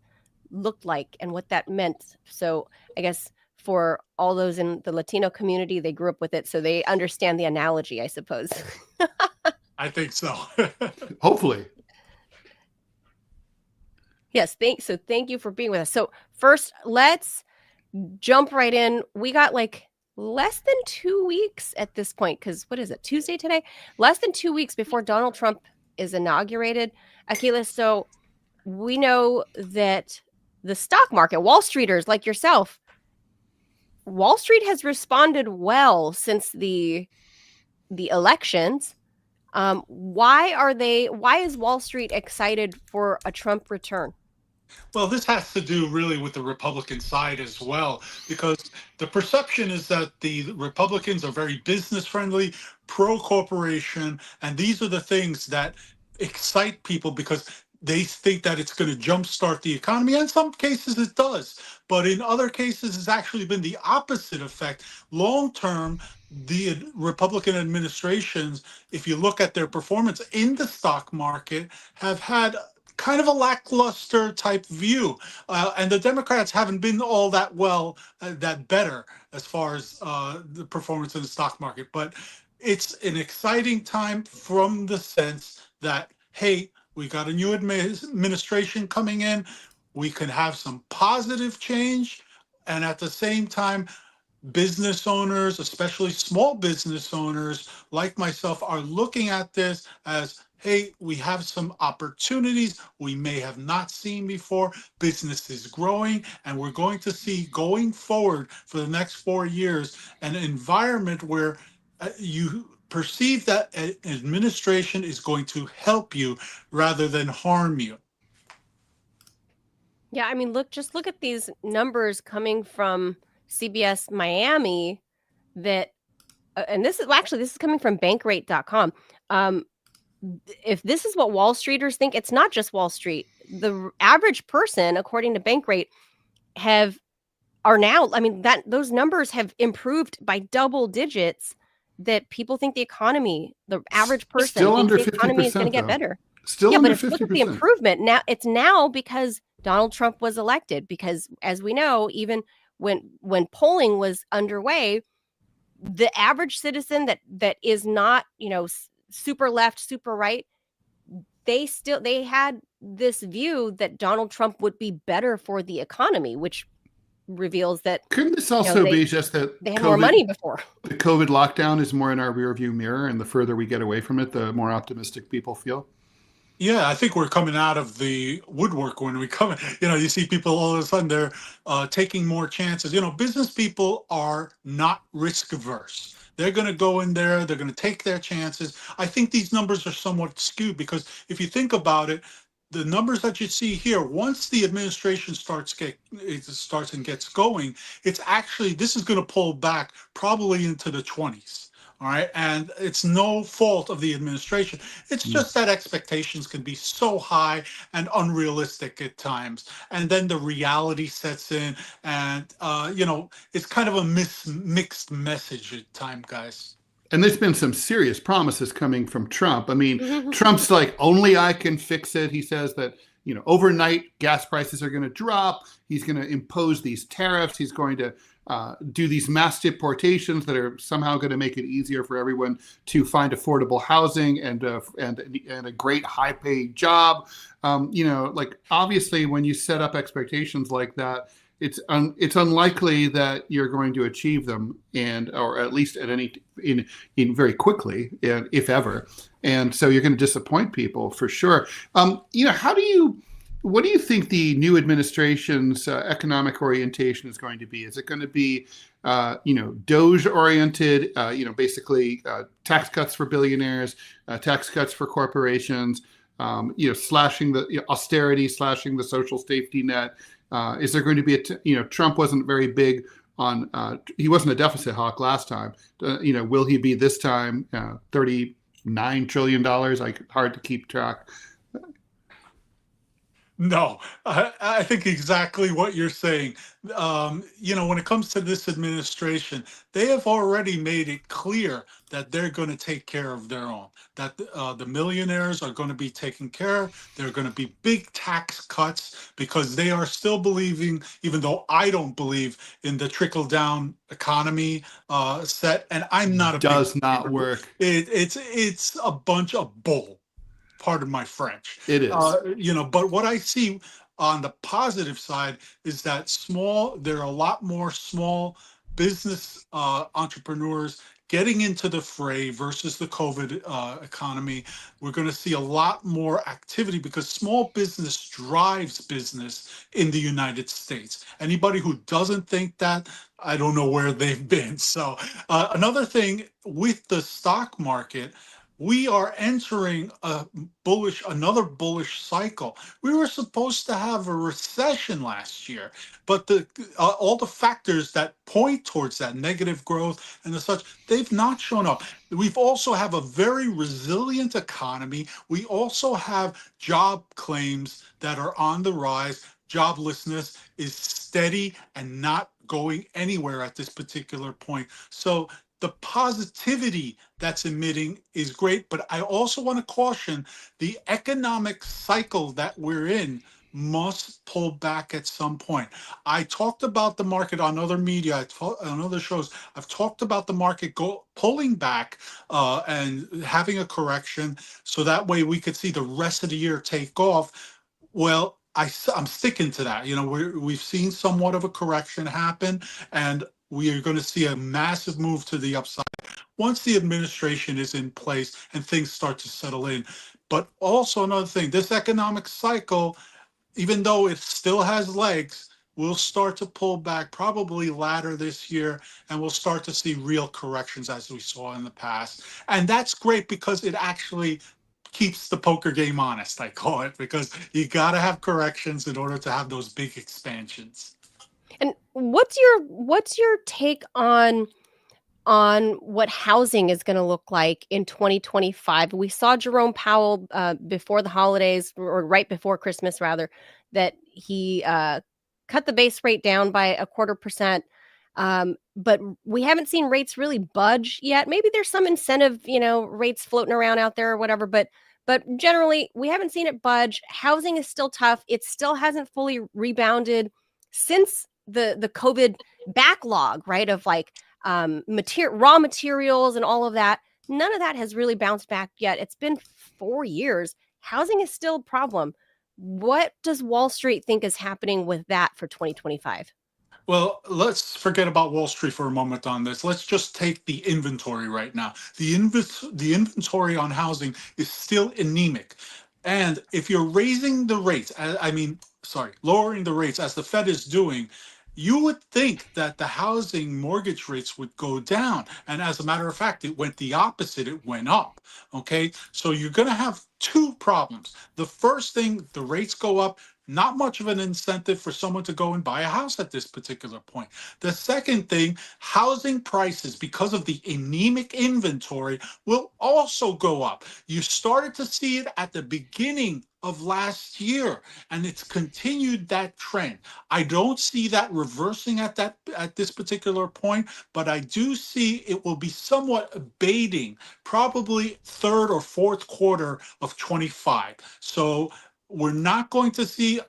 looked like and what that meant. So I guess for all those in the Latino community, they grew up with it, so they understand the analogy, I suppose. I think so. Hopefully. Yes, thank you for being with us. So first, let's jump right in. We got like less than 2 weeks at this point, because what is it, Tuesday today? Less than 2 weeks before Donald Trump is inaugurated. Aquiles, so we know that the stock market, Wall Streeters like yourself, Wall Street has responded well since the elections. Why is Wall Street excited for a Trump return? Well, this has to do really with the Republican side as well, because the perception is that the Republicans are very business friendly, pro-corporation, and these are the things that excite people because they think that it's going to jumpstart the economy. In some cases it does, but in other cases it's actually been the opposite effect. Long term, the Republican administrations, if you look at their performance in the stock market, have had kind of a lackluster type view. And the Democrats haven't been all that that better as far as the performance in the stock market. But it's an exciting time from the sense that, hey, we got a new administration coming in. We can have some positive change. And at the same time, business owners, especially small business owners like myself, are looking at this as, hey, we have some opportunities we may have not seen before. Business is growing, and we're going to see going forward for the next 4 years an environment where you perceive that an administration is going to help you rather than harm you. Yeah, I mean, look at these numbers coming from CBS Miami that, and this is coming from bankrate.com. If this is what Wall Streeters think, it's not just Wall Street. The average person, according to Bankrate, those numbers have improved by double digits. That people think the average person still thinks under the economy is going to get though. better. Still yeah, under but if you look at the improvement now, it's now because Donald Trump was elected. Because as we know, even when polling was underway, the average citizen that is not, super left, super right, they had this view that Donald Trump would be better for the economy, which reveals that couldn't this also be just that they had more money before. The COVID lockdown is more in our rearview mirror, and the further we get away from it, the more optimistic people feel. Yeah, I think we're coming out of the woodwork when we come. You see people all of a sudden they're taking more chances. Business people are not risk averse. They're going to go in there. They're going to take their chances. I think these numbers are somewhat skewed because if you think about it, the numbers that you see here, once the administration starts and gets going, this is going to pull back probably into the 20s. All right. And it's no fault of the administration. It's just that expectations can be so high and unrealistic at times. And then the reality sets in and, it's kind of a mixed message at times, guys. And there's been some serious promises coming from Trump. I mean, Trump's like, only I can fix it. He says that, overnight gas prices are going to drop. He's going to impose these tariffs. He's going to do these mass deportations that are somehow going to make it easier for everyone to find affordable housing and a great high-paid job. Obviously, when you set up expectations like that, it's unlikely that you're going to achieve them, or at least in very quickly, if ever. And so you're going to disappoint people for sure. How do you What do you think the new administration's economic orientation is going to be? Is it going to be, Doge oriented? Basically tax cuts for billionaires, tax cuts for corporations. Slashing the austerity, slashing the social safety net. Is there going to be Trump wasn't very big on, he wasn't a deficit hawk last time. Will he be this time? $39 trillion. Hard to keep track. No, I think exactly what you're saying. When it comes to this administration, they have already made it clear that they're going to take care of their own, that the millionaires are going to be taken care of. There are going to be big tax cuts because they are still believing, even though I don't believe in the trickle down economy set, and I'm not a does big not believer. work. It's a bunch of bull. Pardon my French. It is. But what I see on the positive side is that there are a lot more small business entrepreneurs getting into the fray versus the COVID economy. We're going to see a lot more activity because small business drives business in the United States. Anybody who doesn't think that, I don't know where they've been. So another thing with the stock market, we are entering another bullish cycle. We were supposed to have a recession last year, but all the factors that point towards that negative growth and the such, they've not shown up. We've also have a very resilient economy. We also have job claims that are on the rise. Joblessness is steady and not going anywhere at this particular point. So the positivity that's emitting is great, but I also want to caution the economic cycle that we're in must pull back at some point. I talked about the market on other media, on other shows. I've talked about the market pulling back and having a correction, so that way we could see the rest of the year take off. Well, I'm sticking to that. We've seen somewhat of a correction happen, and we are going to see a massive move to the upside once the administration is in place and things start to settle in. But also another thing, this economic cycle, even though it still has legs, will start to pull back probably later this year, and we'll start to see real corrections as we saw in the past. And that's great because it actually keeps the poker game honest, I call it, because you got to have corrections in order to have those big expansions. And what's your take on what housing is going to look like in 2025? We saw Jerome Powell before the holidays, or right before Christmas rather, that he cut the base rate down by 0.25%. But we haven't seen rates really budge yet. Maybe there's some incentive, rates floating around out there or whatever, but generally we haven't seen it budge. Housing is still tough. It still hasn't fully rebounded since the COVID backlog, right? Of like raw materials and all of that. None of that has really bounced back yet. It's been 4 years. Housing is still a problem. What does Wall Street think is happening with that for 2025? Well, let's forget about Wall Street for a moment on this. Let's just take the inventory right now. The inventory on housing is still anemic. And if you're raising the rates, lowering the rates as the Fed is doing, you would think that the housing mortgage rates would go down. And as a matter of fact, it went the opposite. It went up. Okay. So you're going to have two problems. The first thing, the rates go up. Not much of an incentive for someone to go and buy a house at this particular point. The second thing, housing prices, because of the anemic inventory, will also go up. You started to see it at the beginning of last year, and it's continued that trend. I don't see that reversing at this particular point, but I do see it will be somewhat abating, probably third or fourth quarter of 25. So we're not going to see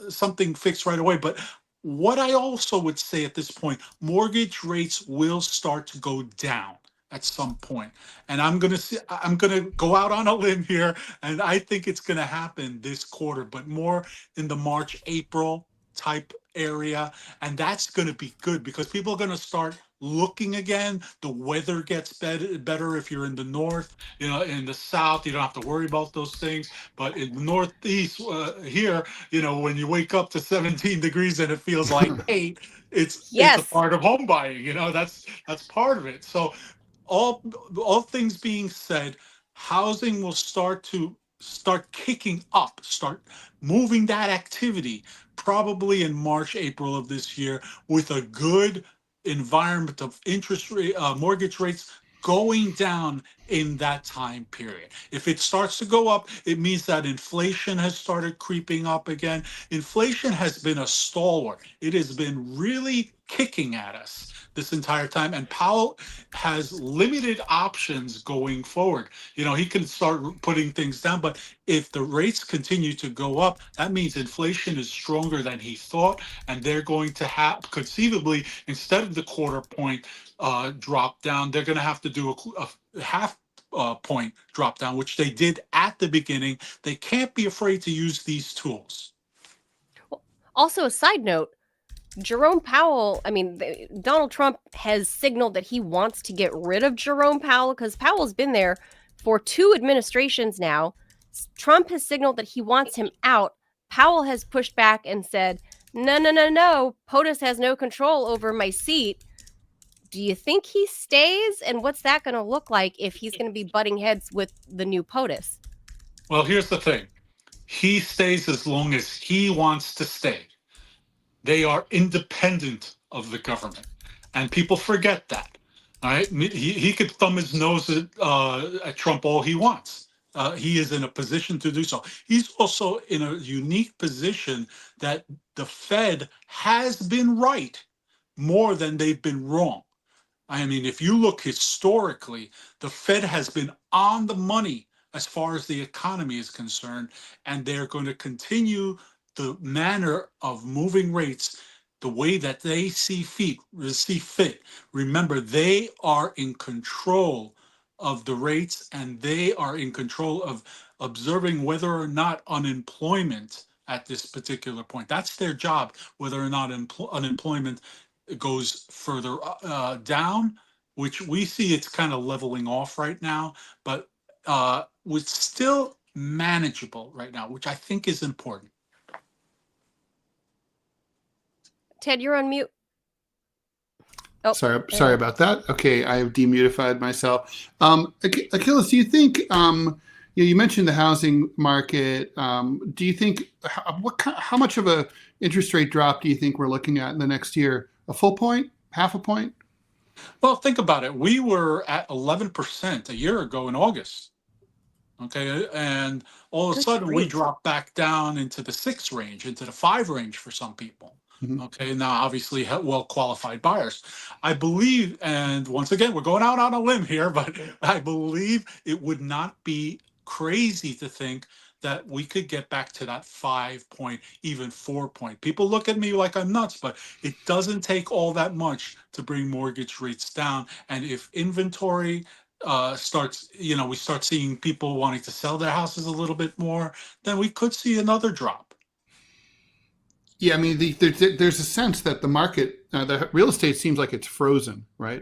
something fixed right away. But what I also would say at this point, mortgage rates will start to go down at some point. And I'm going to go out on a limb here, and I think it's going to happen this quarter, but more in the March, April type area. And that's going to be good because people are going to start looking again. The weather gets better if you're in the north. In the south, you don't have to worry about those things. But in the northeast here, when you wake up to 17 degrees and it feels like 8, it's a Yes. part of home buying. That's part of it. So all things being said, housing will start kicking up, start moving that activity probably in March, April of this year, with a good environment of interest rate, mortgage rates going down in that time period. If it starts to go up, it means that inflation has started creeping up again. Inflation has been a stalwart. It has been really kicking at us this entire time, and Powell has limited options going forward. He can start putting things down, but if the rates continue to go up, that means inflation is stronger than he thought, and they're going to have, conceivably, instead of the quarter point drop down, they're going to have to do a half point drop down, which they did at the beginning. They can't be afraid to use these tools. Also, a side note, Jerome Powell, Donald Trump has signaled that he wants to get rid of Jerome Powell because Powell's been there for 2 administrations now. Trump has signaled that he wants him out. Powell has pushed back and said, no, POTUS has no control over my seat. Do you think he stays? And what's that going to look like if he's going to be butting heads with the new POTUS? Well, here's the thing. He stays as long as he wants to stay. They are independent of the government, and people forget that. All right, he could thumb his nose at Trump all he wants. He is in a position to do so. He's also in a unique position that the Fed has been right more than they've been wrong. If you look historically, the Fed has been on the money as far as the economy is concerned, and they're going to continue the manner of moving rates the way that they see fit. Remember, they are in control of the rates, and they are in control of observing whether or not unemployment at this particular point. That's their job, whether or not unemployment goes further down, which we see it's kind of leveling off right now, but it's still manageable right now, which I think is important. Ted, you're on mute. Oh, sorry about that. Okay, I've demutified myself. Aquiles, do you think you mentioned the housing market? Do you think how much of a interest rate drop do you think we're looking at in the next year? A full point? Half a point? Well, think about it. We were at 11% a year ago in August. Okay, and all of a sudden we dropped back down into the 6 range, into the 5 range for some people. Mm-hmm. Okay, now obviously well-qualified buyers. I believe, and once again, we're going out on a limb here, but I believe it would not be crazy to think that we could get back to that 5 point, even 4 point. People look at me like I'm nuts, but it doesn't take all that much to bring mortgage rates down. And if inventory starts, we start seeing people wanting to sell their houses a little bit more, then we could see another drop. Yeah, there's a sense that the market, the real estate seems like it's frozen, right?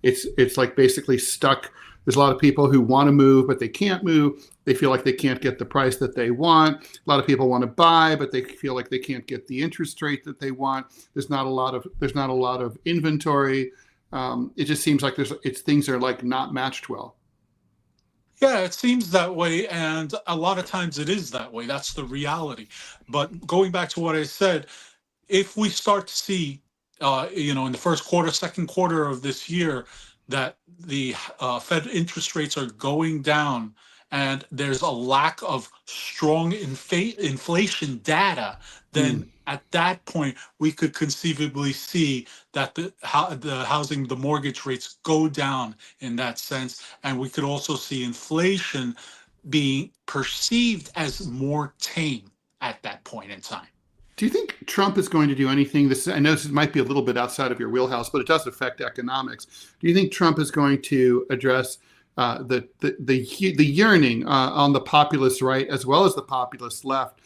It's like basically stuck. There's a lot of people who want to move, but they can't move. They feel like they can't get the price that they want. A lot of people want to buy, but they feel like they can't get the interest rate that they want. There's not a lot of inventory. It just seems like things are like not matched well. Yeah, it seems that way, and a lot of times it is that way. That's the reality. But going back to what I said, if we start to see, in the first quarter, second quarter of this year, that the Fed interest rates are going down, and there's a lack of strong inflation data, then at that point we could conceivably see that the mortgage rates go down in that sense, and we could also see inflation being perceived as more tame at that point in time. Do you think Trump is going to do anything? I know this might be a little bit outside of your wheelhouse, but it does affect economics. Do you think Trump is going to address the yearning on the populist right as well as the populist left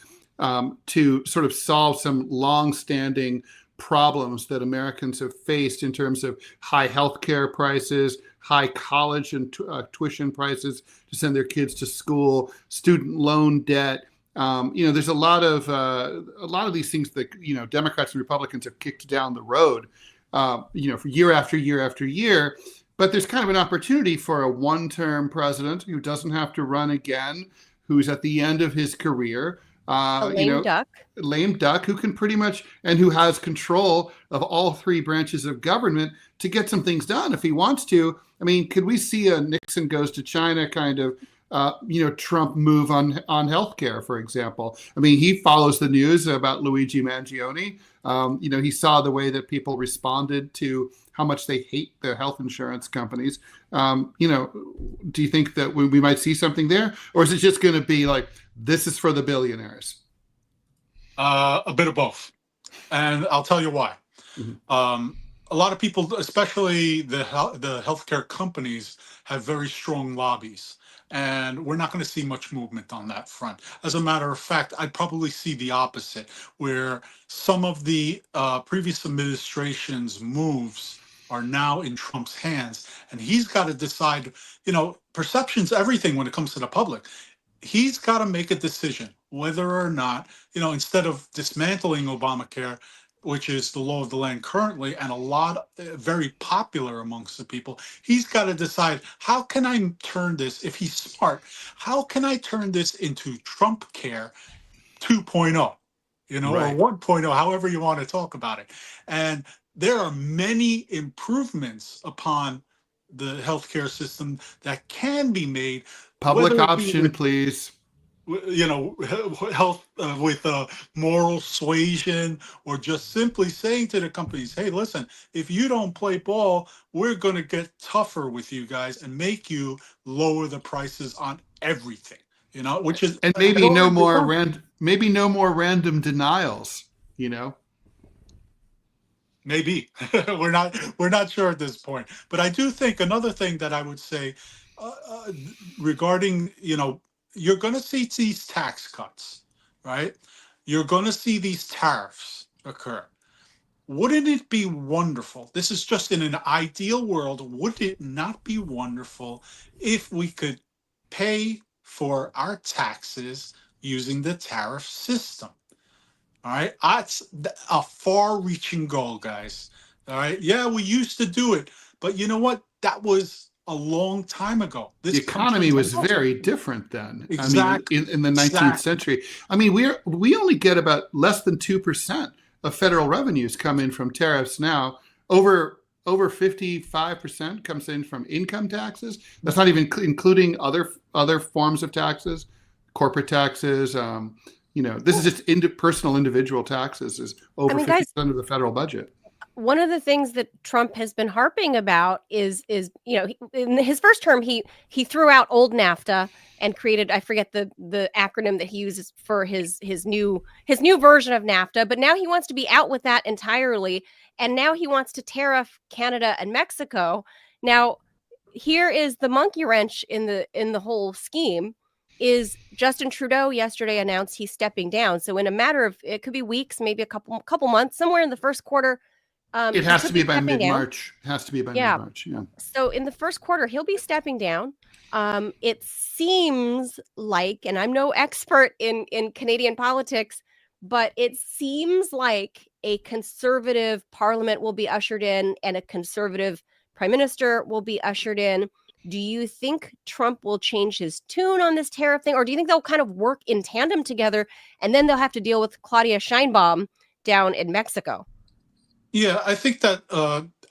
to sort of solve some long-standing problems that Americans have faced in terms of high healthcare prices, high college and tuition prices to send their kids to school, student loan debt. There's a lot of these things that Democrats and Republicans have kicked down the road, for year after year after year. But there's kind of an opportunity for a one-term president who doesn't have to run again, who's at the end of his career. A lame duck. Lame duck who can pretty much, and who has control of all three branches of government to get some things done if he wants to. I mean, could we see a Nixon goes to China kind of, Trump move on healthcare, for example? I mean, he follows the news about Luigi Mangione. He saw the way that people responded to how much they hate the health insurance companies. Do you think that we might see something there? Or is it just going to be like, this is for the billionaires? A bit of both. And I'll tell you why. Mm-hmm. A lot of people, especially the healthcare companies, have very strong lobbies. And we're not going to see much movement on that front. As a matter of fact, I'd probably see the opposite, where some of the previous administration's moves are now in Trump's hands. And he's got to decide, perception's everything when it comes to the public. He's got to make a decision whether or not, instead of dismantling Obamacare, which is the law of the land currently, and a lot very popular amongst the people, he's got to decide, how can I turn this, if he's smart, how can I turn this into Trump Care 2.0, right, or 1.0, however you want to talk about it. And there are many improvements upon the healthcare system that can be made. Public option, please. Health with moral suasion, or just simply saying to the companies, hey, listen, if you don't play ball, we're going to get tougher with you guys and make you lower the prices on everything, which is, and maybe no more random denials, Maybe. we're not sure at this point. But I do think another thing that I would say regarding, you're going to see these tax cuts, right? You're going to see these tariffs occur. Wouldn't it be wonderful? This is just in an ideal world. Would it not be wonderful if we could pay for our taxes using the tariff system? All right. That's a far-reaching goal, guys. All right. Yeah, we used to do it. But you know what? That was a long time ago. The economy was very different then. Exactly. I mean, in the 19th century. I mean, we only get about less than 2% of federal revenues come in from tariffs now. Over 55% comes in from income taxes. That's not even including other forms of taxes, corporate taxes. This is just personal individual taxes is over 50% of the federal budget. One of the things that Trump has been harping about is in his first term, he threw out old NAFTA and created, I forget the acronym that he uses for his new version of NAFTA, but now he wants to be out with that entirely, and now he wants to tariff Canada and Mexico. Now, here is the monkey wrench in the whole scheme. Is Justin Trudeau yesterday announced he's stepping down. So in a matter of, it could be weeks, maybe a couple months, somewhere in the first quarter. It has to be by mid-March. Yeah. So in the first quarter, he'll be stepping down. It seems like, and I'm no expert in Canadian politics, but it seems like a conservative parliament will be ushered in and a conservative prime minister will be ushered in. Do you think Trump will change his tune on this tariff thing? Or do you think they'll kind of work in tandem together and then they'll have to deal with Claudia Sheinbaum down in Mexico? Yeah, I think that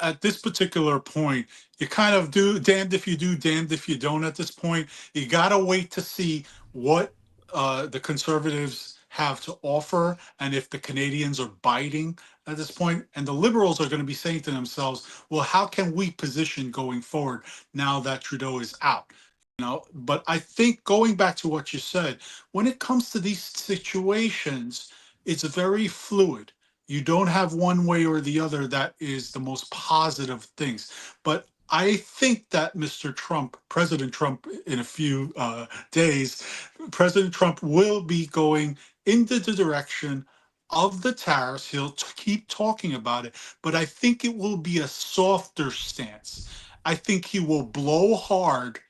at this particular point, you kind of do damned if you do, damned if you don't at this point. You got to wait to see what the conservatives have to offer and if the Canadians are biting at this point. And the liberals are going to be saying to themselves, well, how can we position going forward now that Trudeau is out? But I think going back to what you said, when it comes to these situations, it's very fluid. You don't have one way or the other that is the most positive things. But I think that President Trump, in a few days, President Trump will be going into the direction of the tariffs. He'll keep talking about it, but I think it will be a softer stance. I think he will blow hard,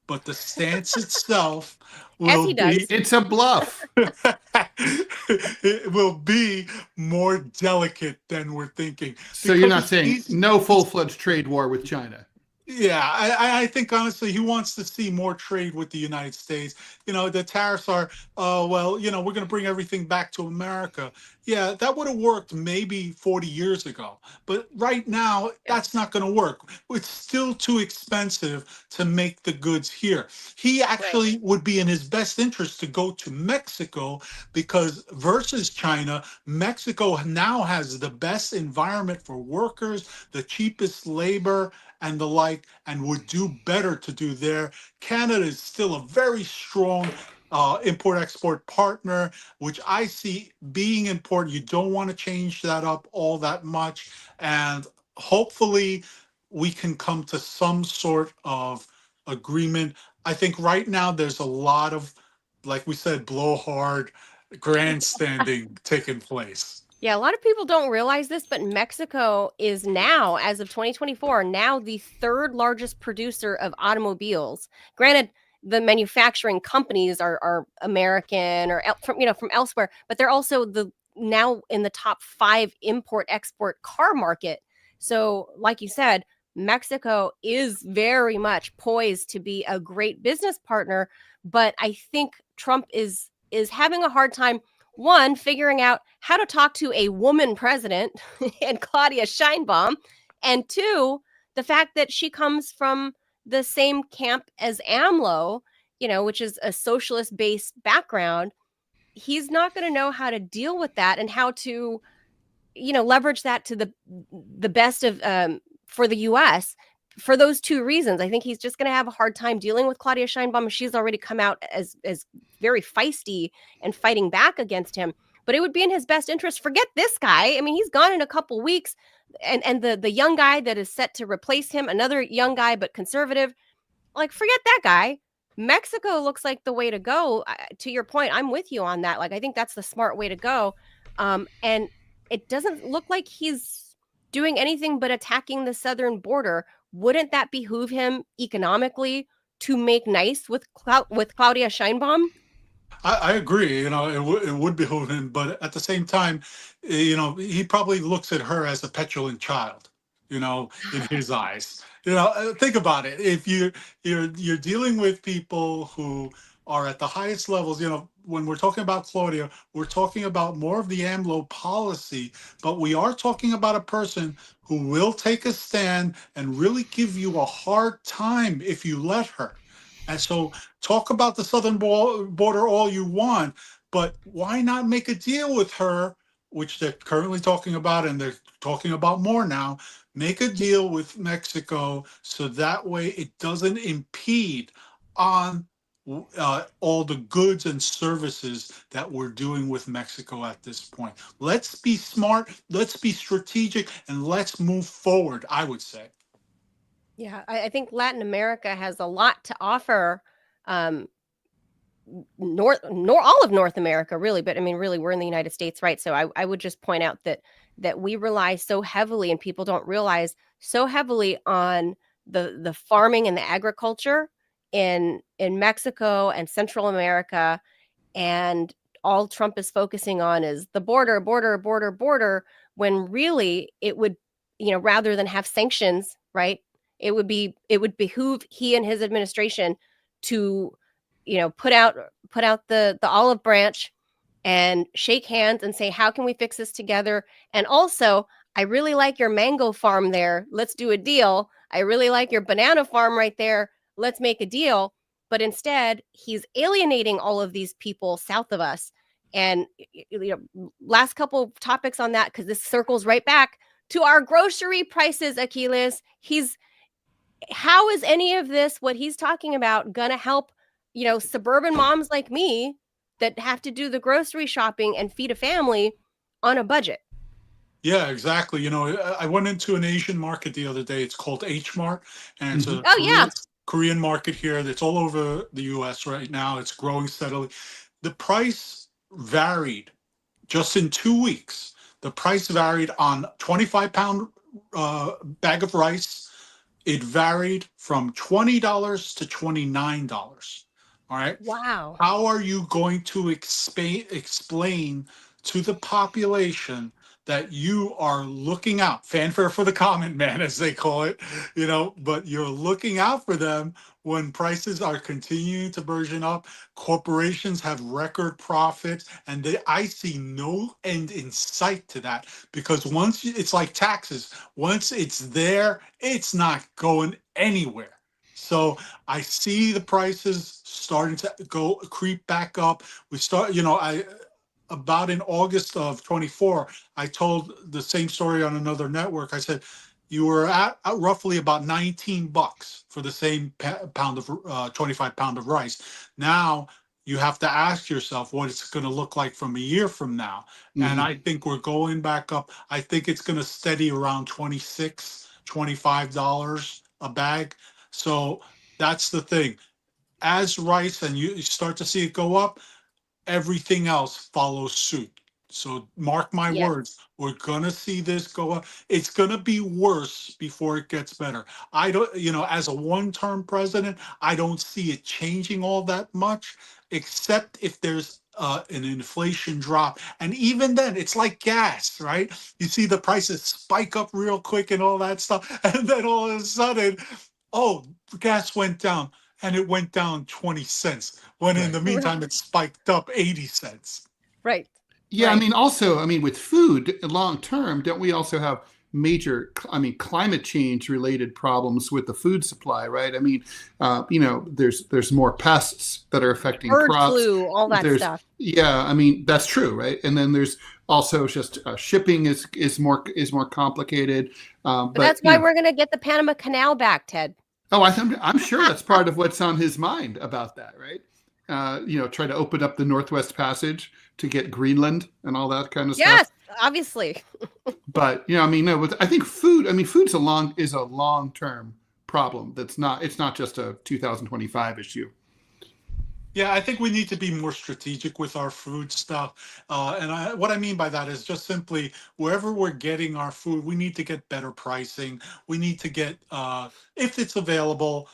but the stance itself As will he be does. It's a bluff. it will be more delicate than we're thinking So you're not because saying no full-fledged trade war with China? yeah, I think honestly he wants to see more trade with the United States. The tariffs are, well, we're going to bring everything back to America. Yeah, that would have worked maybe 40 years ago. But right now, that's not going to work. It's still too expensive to make the goods here. He Right. actually would be in his best interest to go to Mexico because versus China, Mexico now has the best environment for workers, the cheapest labor and the like, and would do better to do there. Canada is still a very strong import-export partner, which I see being important. You don't want to change that up all that much. And hopefully we can come to some sort of agreement. I think right now there's a lot of, like we said, blowhard grandstanding taking place. Yeah, a lot of people don't realize this, but Mexico is now, as of 2024, now the third largest producer of automobiles. Granted, the manufacturing companies are American or from elsewhere, but they're also now in the top 5 import-export car market. So, like you said, Mexico is very much poised to be a great business partner, but I think Trump is having a hard time, one, figuring out how to talk to a woman president and Claudia Sheinbaum, and two, the fact that she comes from the same camp as AMLO, which is a socialist-based background. He's not going to know how to deal with that and how to, leverage that to the best of for the U.S. For those two reasons. I think he's just going to have a hard time dealing with Claudia Sheinbaum. She's already come out as very feisty and fighting back against him. But it would be in his best interest. Forget this guy. I mean, he's gone in a couple weeks, and the young guy that is set to replace him, another young guy but conservative. Like, forget that guy. Mexico looks like the way to go. To your point, I'm with you on that. Like, I think that's the smart way to go. And it doesn't look like he's doing anything but attacking the southern border. Wouldn't that behoove him economically to make nice with Claudia Sheinbaum? I agree. It would behoove him, but at the same time, he probably looks at her as a petulant child. In his eyes. Think about it. If you're dealing with people who are at the highest levels, when we're talking about Claudia, we're talking about more of the AMLO policy, but we are talking about a person who will take a stand and really give you a hard time if you let her. And so talk about the southern border all you want, but why not make a deal with her, which they're currently talking about, and they're talking about more now. Make a deal with Mexico so that way it doesn't impede on all the goods and services that we're doing with Mexico at this point. Let's be smart, let's be strategic, and let's move forward, I would say. Yeah, I think Latin America has a lot to offer. All of North America, really, but I mean, really, we're in the United States, right? So I would just point out that we rely so heavily, and people don't realize, so heavily on the farming and the agriculture in Mexico and Central America, and all Trump is focusing on is the border, when really it would, rather than have sanctions, right? It would behoove he and his administration to, put out the olive branch and shake hands and say, how can we fix this together? And also, I really like your mango farm there. Let's do a deal. I really like your banana farm right there. Let's make a deal. But instead, he's alienating all of these people south of us. And last couple of topics on that, because this circles right back to our grocery prices, Aquiles. How is any of this, what he's talking about, gonna help, suburban moms like me that have to do the grocery shopping and feed a family on a budget? Yeah, exactly. I went into an Asian market the other day. It's called H Mart, and it's a Korean market here that's all over the US right now. It's growing steadily. The price varied just in 2 weeks, the price varied on 25-pound bag of rice. It varied from $20 to $29. All right. Wow. How are you going to explain to the population that you are looking out, fanfare for the common man, as they call it, but you're looking out for them when prices are continuing to burgeon up? Corporations have record profits, and I see no end in sight to that, because once it's like taxes, once it's there, it's not going anywhere. So I see the prices starting to creep back up. We start, about in August of 24, I told the same story on another network. I said, you were at roughly about $19 for the same pound of 25 pound of rice. Now you have to ask yourself what it's going to look like from a year from now. Mm-hmm. And I think we're going back up. I think it's going to steady around $26, $25 a bag. So that's the thing. As rice and you start to see it go up, everything else follows suit. So mark my words, we're going to see this go up. It's going to be worse before it gets better. I don't, as a one-term president, I don't see it changing all that much, except if there's an inflation drop. And even then, it's like gas, right? You see the prices spike up real quick and all that stuff. And then all of a sudden, gas went down. And it went down 20 cents, when in the meantime, it spiked up 80 cents. Right. Yeah, right. Also, with food long term, don't we also have major, climate change related problems with the food supply, right? There's more pests that are affecting bird crops. flu, all that stuff. Yeah, that's true, right? And then there's also just shipping is more complicated. But that's why we're going to get the Panama Canal back, Ted. Oh, I'm sure that's part of what's on his mind about that, right? Try to open up the Northwest Passage to get Greenland and all that kind of stuff. Yes, obviously. But no, I think food's a long-term problem. It's not just a 2025 issue. Yeah, I think we need to be more strategic with our food stuff. What I mean by that is just simply wherever we're getting our food, we need to get better pricing. We need to get, if it's available,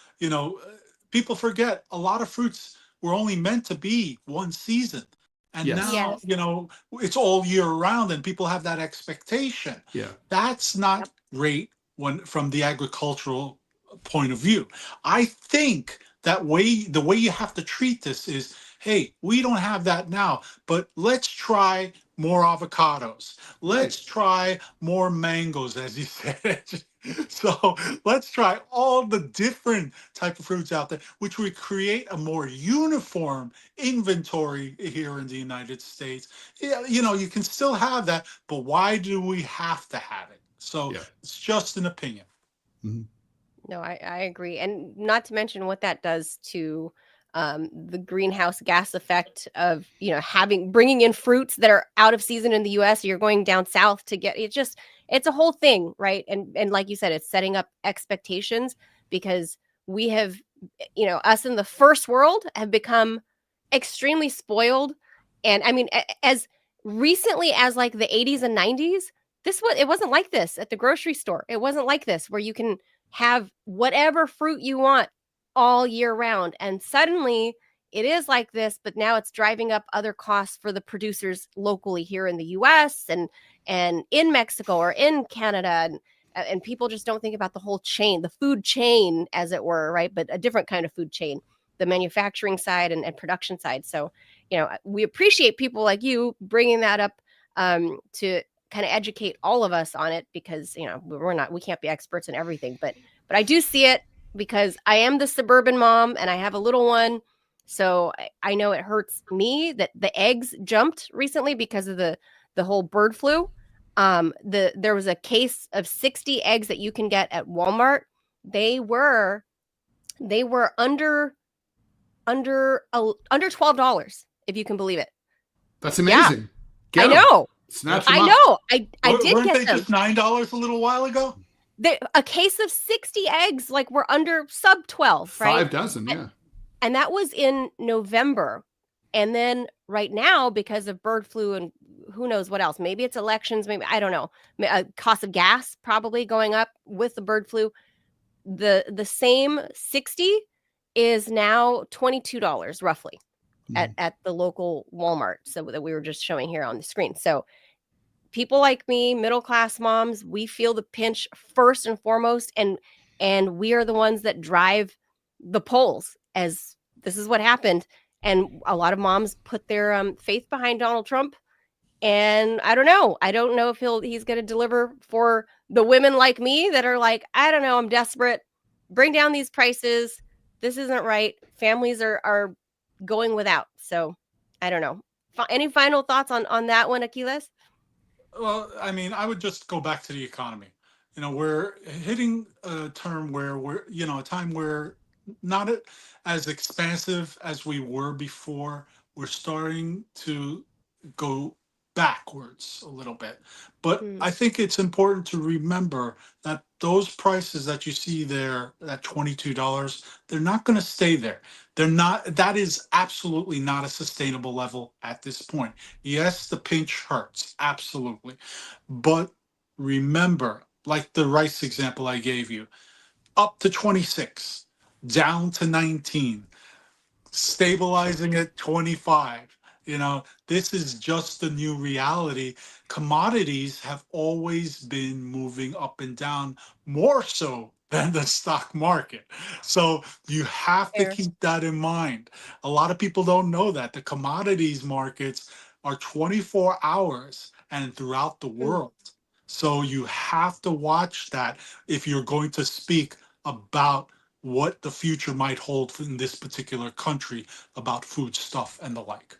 people forget a lot of fruits were only meant to be one season. And now, it's all year round and people have that expectation. Yeah. That's not great from the agricultural point of view. I think the way you have to treat this is, hey, we don't have that now, but let's try more avocados. Let's try more mangoes, as you said. So let's try all the different type of fruits out there, which would create a more uniform inventory here in the United States. Yeah, you can still have that, but why do we have to have it? So it's just an opinion. Mm-hmm. No, I agree. And not to mention what that does to the greenhouse gas effect of, bringing in fruits that are out of season in the US. You're going down south to get it's a whole thing. Right. And like you said, it's setting up expectations because we have, us in the first world have become extremely spoiled. And as recently as like the 80s and 90s, it wasn't like this at the grocery store. It wasn't like this where you can have whatever fruit you want all year round. And suddenly it is like this, but now it's driving up other costs for the producers locally here in the US and in Mexico or in Canada. And people just don't think about the whole chain, the food chain, as it were, right? But a different kind of food chain, the manufacturing side and production side. So, we appreciate people like you bringing that up to kind of educate all of us on it because, we can't be experts in everything, but I do see it because I am the suburban mom and I have a little one. So I know it hurts me that the eggs jumped recently because of the whole bird flu. There was a case of 60 eggs that you can get at Walmart. They were under $12, if you can believe it. That's amazing. Yeah. I know. I know. I did Weren't get they them. Just $9 a little while ago? A case of 60 eggs were under sub 12, right? 5 dozen, yeah. And that was in November. And then right now, because of bird flu and who knows what else? Maybe it's elections. Maybe, I don't know. Cost of gas probably going up with the bird flu. The same 60 is now $22 roughly at the local Walmart. So that we were just showing here on the screen. So people like me, middle-class moms, we feel the pinch first and foremost. And we are the ones that drive the polls, as this is what happened. And a lot of moms put their faith behind Donald Trump. And I don't know if he's going to deliver for the women like me that are like, I don't know, I'm desperate. Bring down these prices. This isn't right. Families are going without. So I don't know. Any final thoughts on that one, Aquiles? Well, I mean, I would just go back to the economy. We're hitting a term where a time where not as expansive as we were before. We're starting to go backwards a little bit. But I think it's important to remember that those prices that you see there, that $22, they're not going to stay there. That is absolutely not a sustainable level at this point. Yes, the pinch hurts, absolutely. But remember, like the rice example I gave you, up to 26, down to 19, stabilizing at 25. This is just the new reality. Commodities have always been moving up and down, more so than the stock market. So you have to keep that in mind. A lot of people don't know that the commodities markets are 24 hours and throughout the world. So you have to watch that if you're going to speak about what the future might hold in this particular country about food stuff and the like.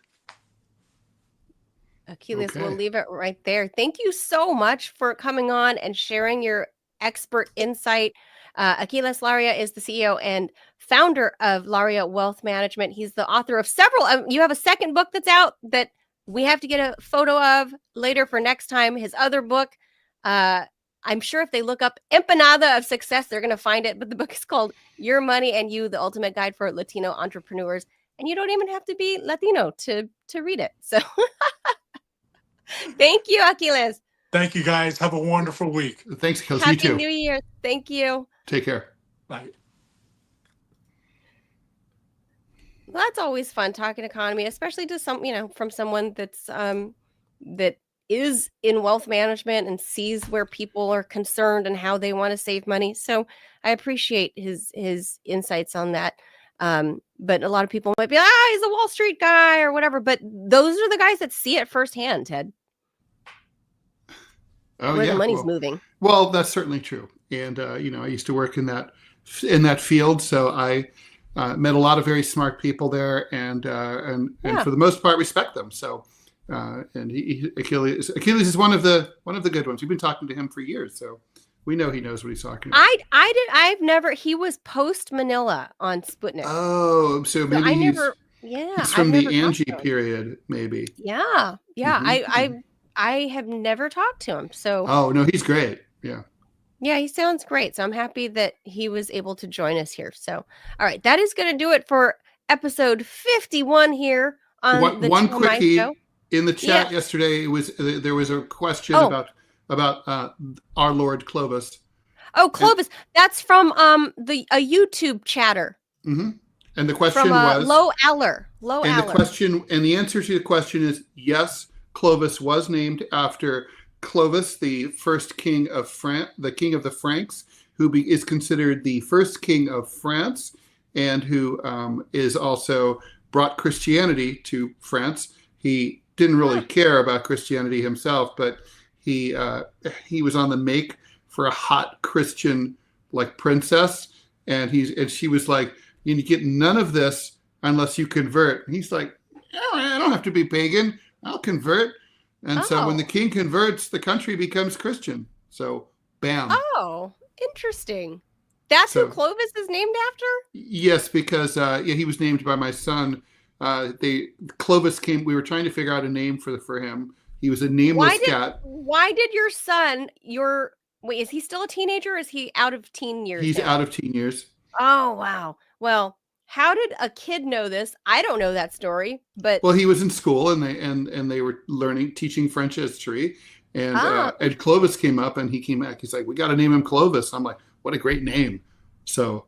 Aquiles, we'll leave it right there. Thank you so much for coming on and sharing your expert insight. Aquiles Larrea is the CEO and founder of Larrea Wealth Management. He's the author of several. You have a second book that's out that we have to get a photo of later for next time. His other book, I'm sure if they look up Empanada of Success, they're going to find it. But the book is called Your Money and You, the Ultimate Guide for Latino Entrepreneurs. And you don't even have to be Latino to read it. So thank you, Aquiles. Thank you, guys. Have a wonderful week. Thanks, Aquiles. Happy You too. New Year. Thank you. Take care. Bye. Well, that's always fun talking economy, especially to from someone that's that is in wealth management and sees where people are concerned and how they want to save money. So I appreciate his insights on that. But a lot of people might be, he's a Wall Street guy or whatever. But those are the guys that see it firsthand, Ted. Where the money's moving. Well, that's certainly true. And, I used to work in that field. So I met a lot of very smart people there and for the most part, respect them. So, and Aquiles is one of the good ones. We've been talking to him for years. So we know he knows what he's talking about. He was post Manila on Sputnik. Oh, so maybe he's from the Angie period, maybe. Yeah. Mm-hmm. I have never talked to him. So. Oh, no, he's great. Yeah. Yeah, he sounds great. So I'm happy that he was able to join us here. So, all right, that is going to do it for episode 51 here on the one TMI quickie Show. In the chat yesterday. There was a question about our Lord Clovis. Oh, Clovis, that's from a YouTube chatter. Mm-hmm. And the question was Low Eller. The answer to the question is yes. Clovis was named after Clovis, the first king of France, the king of the Franks, who is considered the first king of France, and who is also brought Christianity to France. He didn't really care about Christianity himself, but he was on the make for a hot Christian princess, and she was like, you get none of this unless you convert. And he's like, I don't have to be pagan. I'll convert. And so when the king converts, the country becomes Christian. So, bam. Oh, interesting. That's who Clovis is named after? Yes, because he was named by my son. Clovis came. We were trying to figure out a name for him. He was a nameless cat. Why did your son? Wait, is he still a teenager? Or is he out of teen years? He's out of teen years. Oh wow. Well, How did a kid know this? I don't know that story, but Well, he was in school and they were teaching French history, and Clovis came up and he came back. He's like, we got to name him Clovis. I'm like, what a great name. So,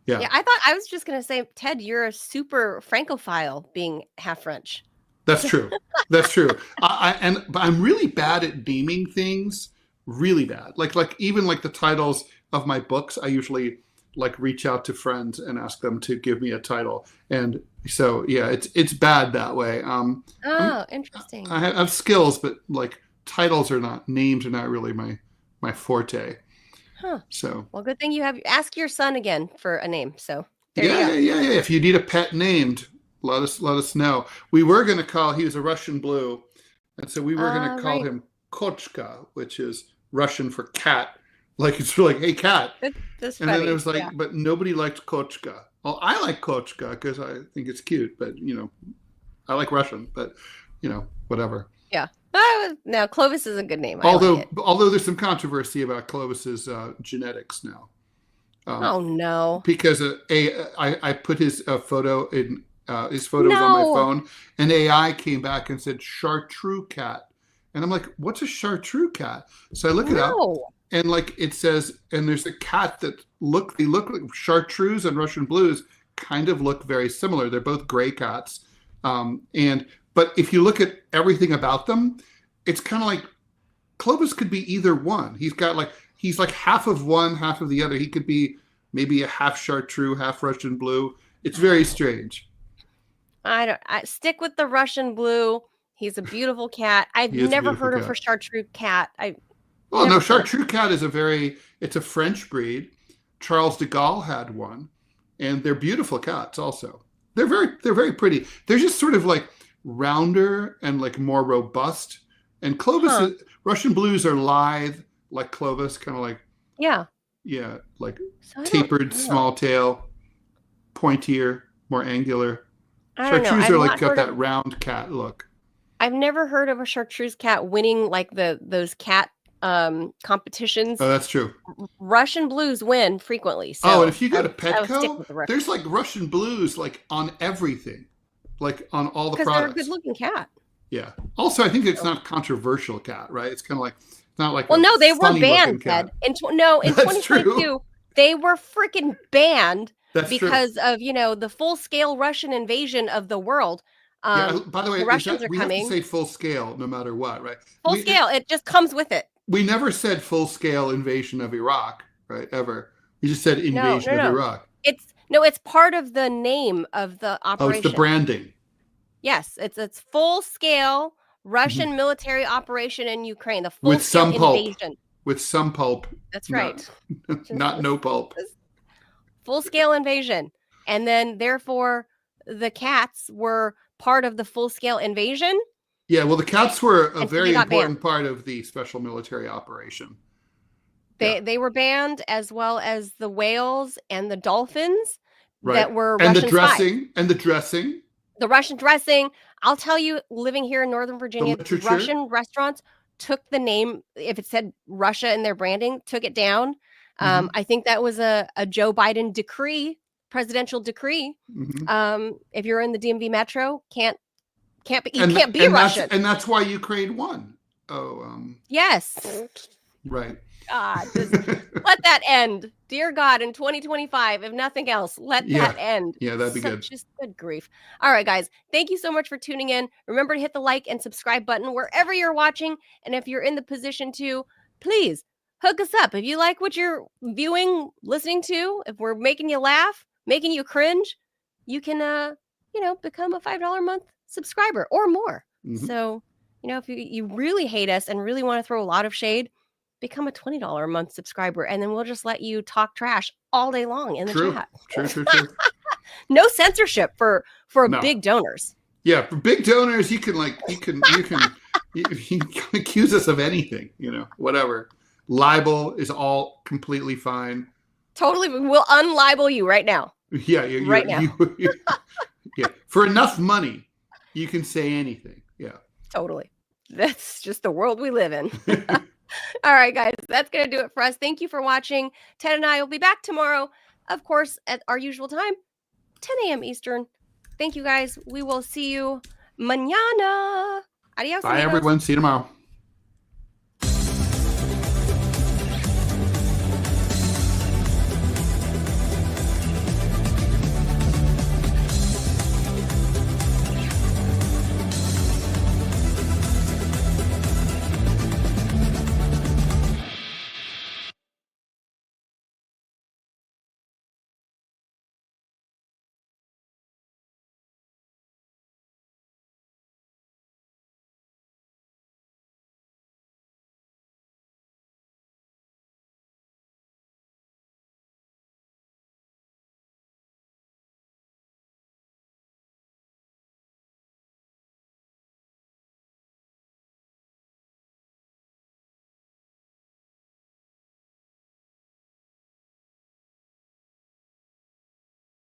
yeah. Yeah, I thought I was just gonna say, Ted, you're a super Francophile, being half French. That's true. That's true. But I'm really bad at naming things. Really bad. Like even like the titles of my books, I usually like reach out to friends and ask them to give me a title. And so yeah, it's bad that way. Interesting. I have skills, but like names are not really my forte. Huh. So well, good thing you ask your son again for a name. So there yeah, you go. yeah. If you need a pet named, let us know. We were going to call, he was a Russian blue, and so we were going to call him Kochka, which is Russian for cat. Like it's like, hey, cat. That's and funny. then it was like, but nobody liked Kochka. Well, I like Kochka because I think it's cute, but I like Russian, but whatever. Yeah. Now Clovis is a good name. Although there's some controversy about Clovis's genetics now. Oh no! Because I put his photo in his photos on my phone, and AI came back and said chartreuse cat, and I'm like, what's a chartreuse cat? So I look it up, and like it says, and there's a cat that they look like chartreuse and Russian blues kind of look very similar. They're both gray cats, but if you look at everything about them, it's kind of like Clovis could be either one. He's like half of one, half of the other. He could be maybe a half chartreuse, half Russian blue. It's very strange. I stick with the Russian blue. He's a beautiful cat. I've never heard of a chartreuse cat. Chartreuse cat is it's a French breed. Charles de Gaulle had one, and they're beautiful cats also. They're very pretty. They're just sort of like rounder and like more robust. And Clovis, Russian blues are lithe, like Clovis, kind of like like tapered, small tail, pointier, more angular. Chartreuse are like got that round cat look. I've never heard of a chartreuse cat winning like those cat competitions. Oh, that's true. Russian blues win frequently. So and if you go to Petco, there's like Russian blues like on everything, like on all the products. Because they're a good-looking cat. Yeah. Also, I think it's not a controversial cat, right? It's kind of like not like. Well, no, they were banned, Ted. In 2022, true. They were freaking banned because true. of the full-scale Russian invasion of the world. By the way, the Russians are we coming. have to say full scale no matter what, right? Full scale, it just comes with it. We never said full scale invasion of Iraq, right? Ever. We just said invasion of Iraq. It's part of the name of the operation. Oh, it's the branding. Yes, it's full scale Russian military operation in Ukraine. The full scale invasion. With some pulp. That's right. Not no pulp. Full scale invasion. And then therefore the cats were part of the full scale invasion. Yeah, well the cats were a very important part of the special military operation. They were banned, as well as the whales and the dolphins that were and Russian the dressing spies. And the dressing. The Russian dressing. I'll tell you, living here in Northern Virginia, Russian restaurants took the name, if it said Russia in their branding, took it down. I think that was a Joe Biden decree, presidential decree. If you're in the DMV metro, can't be Russian. And that's why Ukraine won. Yes. Right. God, let that end. Dear God, in 2025, if nothing else, let that end. Yeah, that'd be good. Just good grief. All right, guys. Thank you so much for tuning in. Remember to hit the like and subscribe button wherever you're watching. And if you're in the position to, please hook us up. If you like what you're viewing, listening to, if we're making you laugh, making you cringe, you can, become a $5 a month subscriber or more. So, if you really hate us and really want to throw a lot of shade, become a $20 a month subscriber, and then we'll just let you talk trash all day long in the chat. True. No censorship for big donors. Yeah, for big donors, you can accuse us of anything, whatever. Libel is all completely fine. Totally, we'll unlibel you right now. Yeah, right now. Yeah, for enough money, you can say anything. Yeah, totally. That's just the world we live in. All right, guys, that's going to do it for us. Thank you for watching. Ted and I will be back tomorrow, of course, at our usual time, 10 a.m. Eastern. Thank you guys. We will see you mañana. Adios, Bye, amigos. everyone. See you tomorrow.